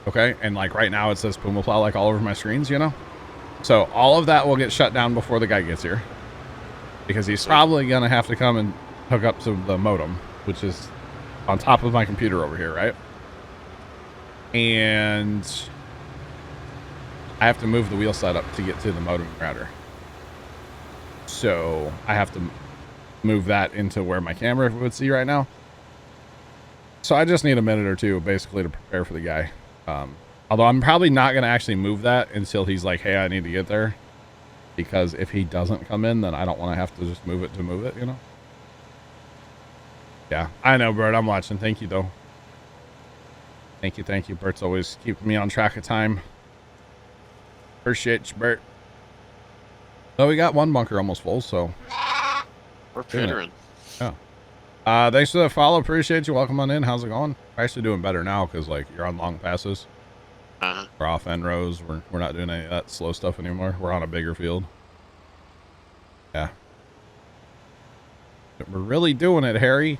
Speaker 1: Okay, and like right now it says Puma Plow like all over my screens, you know? So all of that will get shut down before the guy gets here because he's probably going to have to come and hook up to the modem, which is on top of my computer over here, right? And I have to move the wheel setup to get to the modem router. So I have to move that into where my camera would see right now. So I just need a minute or two basically to prepare for the guy. Although I'm probably not going to actually move that until he's like, hey, I need to get there. Because if he doesn't come in, then I don't want to have to just move it to move it, you know? Yeah, I know, Bert. I'm watching. Thank you, though. Thank you, thank you. Bert's always keeping me on track of time. Appreciate you, Bert. Oh, we got one bunker almost full, so.
Speaker 3: We're pittering.
Speaker 1: Yeah. Thanks for the follow. Appreciate you. Welcome on in. How's it going? We're actually doing better now because, like, you're on long passes.
Speaker 3: Uh-huh.
Speaker 1: We're off end rows. We're not doing any of that slow stuff anymore. We're on a bigger field. Yeah. We're really doing it, Harry.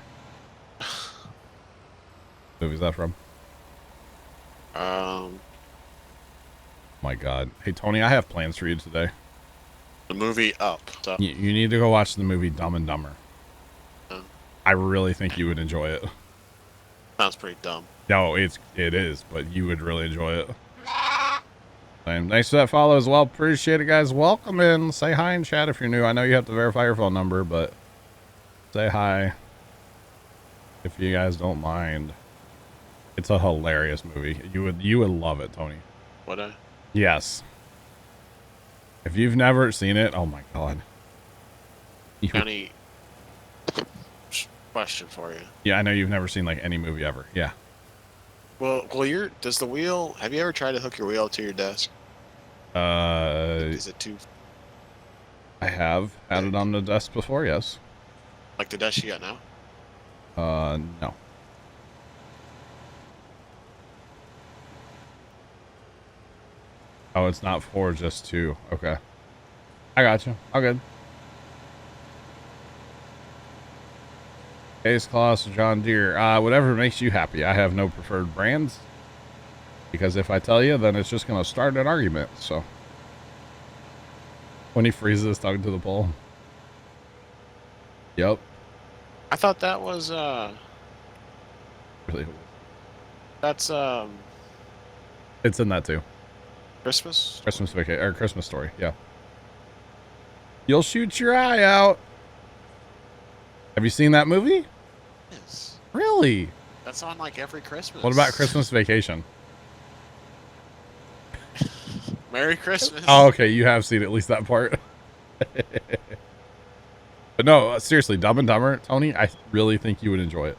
Speaker 1: What movie's that from? My God. Hey, Tony, I have plans for you today.
Speaker 3: The movie Up. So.
Speaker 1: You need to go watch the movie Dumb and Dumber.
Speaker 3: Oh.
Speaker 1: I really think you would enjoy it.
Speaker 3: Sounds pretty dumb.
Speaker 1: No, it is, but you would really enjoy it. And thanks for that follow as well. Appreciate it, guys. Welcome in. Say hi in chat if you're new. I know you have to verify your phone number, but say hi if you guys don't mind. It's a hilarious movie. You would love it, Tony.
Speaker 3: Would I?
Speaker 1: Yes. If you've never seen it, oh my God.
Speaker 3: Any question for you?
Speaker 1: Yeah, I know you've never seen like any movie ever. Yeah.
Speaker 3: Well, does the wheel? Have you ever tried to hook your wheel to your desk? Is it too?
Speaker 1: I have had it on the desk before. Yes.
Speaker 3: Like the desk you got now?
Speaker 1: No. Oh, it's not 4, just 2. Okay. I got you. All good. Ace Claus, John Deere. Whatever makes you happy. I have no preferred brands. Because if I tell you, then it's just going to start an argument. So. When he freezes his tongue to the pole. Yep.
Speaker 3: I thought that was,
Speaker 1: Really.
Speaker 3: That's,
Speaker 1: It's in that too.
Speaker 3: Christmas?
Speaker 1: Christmas vacation or Christmas Story. Yeah. You'll shoot your eye out. Have you seen that movie?
Speaker 3: Yes.
Speaker 1: Really?
Speaker 3: That's on like every Christmas.
Speaker 1: What about Christmas Vacation?
Speaker 3: Merry Christmas.
Speaker 1: Oh, okay. You have seen at least that part. But no, seriously, Dumb and Dumber, Tony, I really think you would enjoy it.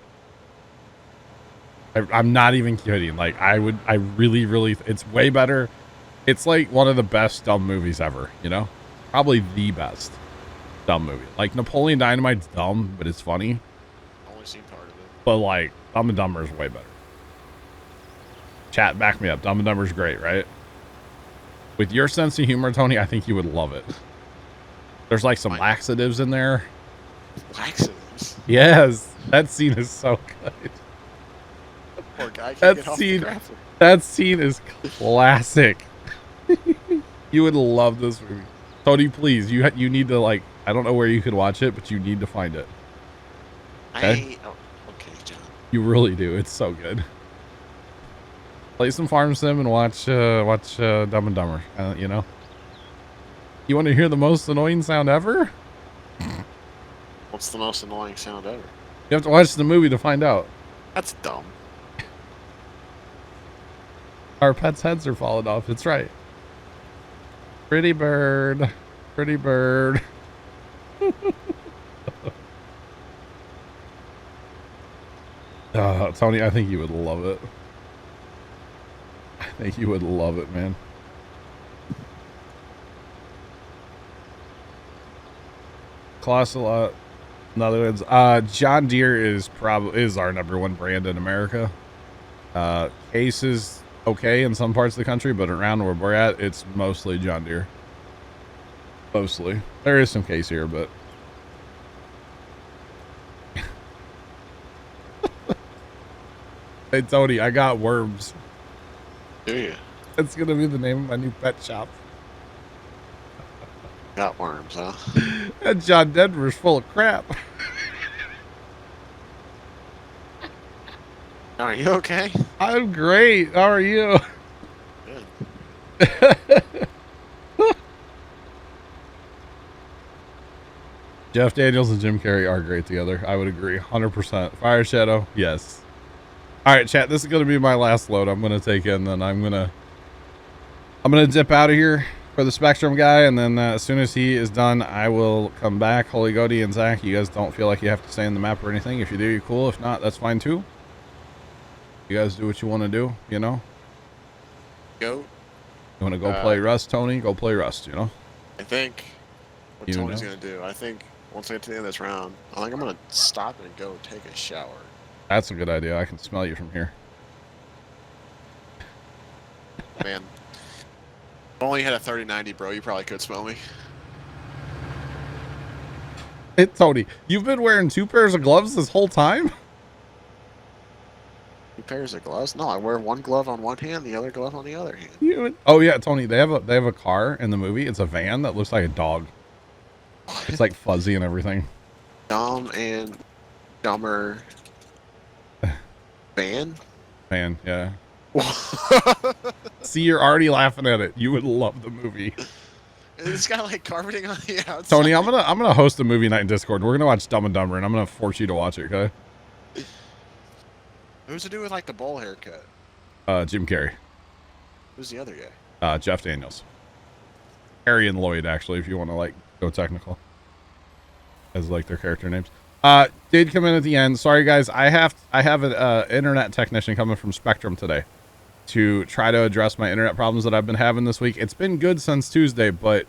Speaker 1: I'm not even kidding. Like, I really, really, it's way better. It's like one of the best dumb movies ever, you know? Probably the best dumb movie. Like, Napoleon Dynamite's dumb, but it's funny.
Speaker 3: Only seen part of it.
Speaker 1: But, like, Dumb and Dumber is way better. Chat, back me up. Dumb and Dumber is great, right? With your sense of humor, Tony, I think you would love it. There's, like, some laxatives in there.
Speaker 3: Accidents.
Speaker 1: Yes, that scene is so good.
Speaker 3: Poor guy can't
Speaker 1: That
Speaker 3: get off
Speaker 1: scene,
Speaker 3: the grappler.
Speaker 1: that scene is classic. You would love this movie. Tony, please, you need to, like, I don't know where you could watch it, but you need to find it. Okay?
Speaker 3: Okay, John.
Speaker 1: You really do. It's so good. Play some Farm Sim and watch Dumb and Dumber. You know. You want to hear the most annoying sound ever?
Speaker 3: What's the most annoying sound ever?
Speaker 1: You have to watch the movie to find out.
Speaker 3: That's dumb.
Speaker 1: Our pets' heads are falling off. It's right. Pretty bird. Pretty bird. Tony, I think you would love it. I think you would love it, man. Colossal, in other words, John Deere is our #1 brand in America. Case is okay in some parts of the country, but around where we're at, it's mostly John Deere. Mostly. There is some Case here, but hey Tony, I got worms.
Speaker 3: Do you?
Speaker 1: That's gonna be the name of my new pet shop.
Speaker 3: Got worms, huh?
Speaker 1: And John Denver's full of crap.
Speaker 3: Are you okay?
Speaker 1: I'm great. How are you?
Speaker 3: Good.
Speaker 1: Jeff Daniels and Jim Carrey are great together. I would agree. 100%. Fire Shadow. Yes. All right, chat. This is going to be my last load. I'm going to take in, then I'm going to dip out of here for the Spectrum guy. And then as soon as he is done, I will come back. Holy Goaty and Zach, you guys don't feel like you have to stay in the map or anything. If you do, you're cool. If not, that's fine too. You guys do what you want to do, you know?
Speaker 3: Go.
Speaker 1: You want to go play Rust, Tony? Go play Rust, you know?
Speaker 3: I think what
Speaker 1: You
Speaker 3: Tony's
Speaker 1: know?
Speaker 3: going to do, I think once I get to the end of this round, I think I'm going to stop and go take a shower.
Speaker 1: That's a good idea. I can smell you from here.
Speaker 3: Man. If only you had a 3090, bro, you probably could smell me.
Speaker 1: Hey, Tony, you've been wearing 2 pairs of gloves this whole time?
Speaker 3: 2 pairs of gloves? No, I wear one glove on one hand, the other glove on the other hand.
Speaker 1: Oh yeah, Tony, they have a car in the movie. It's a van that looks like a dog. It's like fuzzy and everything.
Speaker 3: Dumb and dumber van?
Speaker 1: Van, yeah. See, you're already laughing at it. You would love the movie.
Speaker 3: It's got like carpeting on the outside.
Speaker 1: Tony, I'm gonna host a movie night in Discord. We're gonna watch Dumb and Dumber, and I'm gonna force you to watch it, okay?
Speaker 3: Who's to do with like the bowl haircut?
Speaker 1: Jim Carrey.
Speaker 3: Who's the other guy?
Speaker 1: Jeff Daniels. Harry and Lloyd, actually, if you want to like go technical. As like their character names. Did come in at the end. Sorry guys, I have an internet technician coming from Spectrum today to try to address my internet problems that I've been having this week. It's been good since Tuesday, but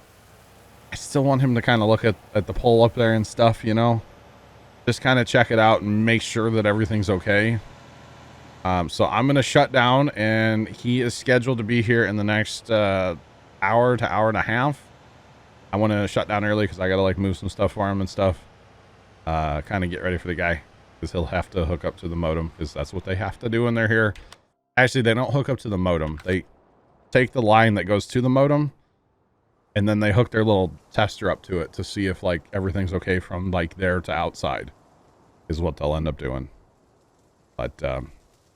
Speaker 1: I still want him to kind of look at the pole up there and stuff, you know? Just kind of check it out and make sure that everything's okay. So I'm going to shut down, and he is scheduled to be here in the next hour to hour and a half. I want to shut down early because I got to like move some stuff for him and stuff. Kind of get ready for the guy because he'll have to hook up to the modem because that's what they have to do when they're here. Actually, they don't hook up to the modem. They take the line that goes to the modem and then they hook their little tester up to it to see if like everything's okay from like there to outside is what they'll end up doing. But,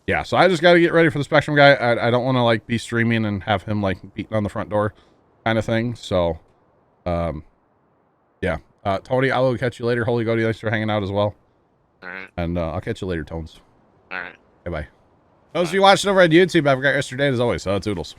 Speaker 1: yeah, so I just got to get ready for the Spectrum guy. I don't want to like be streaming and have him like beating on the front door kind of thing. So, yeah. Tony, I will catch you later. Holy Goaty, thanks for hanging out as well.
Speaker 3: All right.
Speaker 1: And I'll catch you later, Tones.
Speaker 3: All right.
Speaker 1: Bye-bye. Those of you watching over on YouTube, have a great rest of your day as always. Toodles.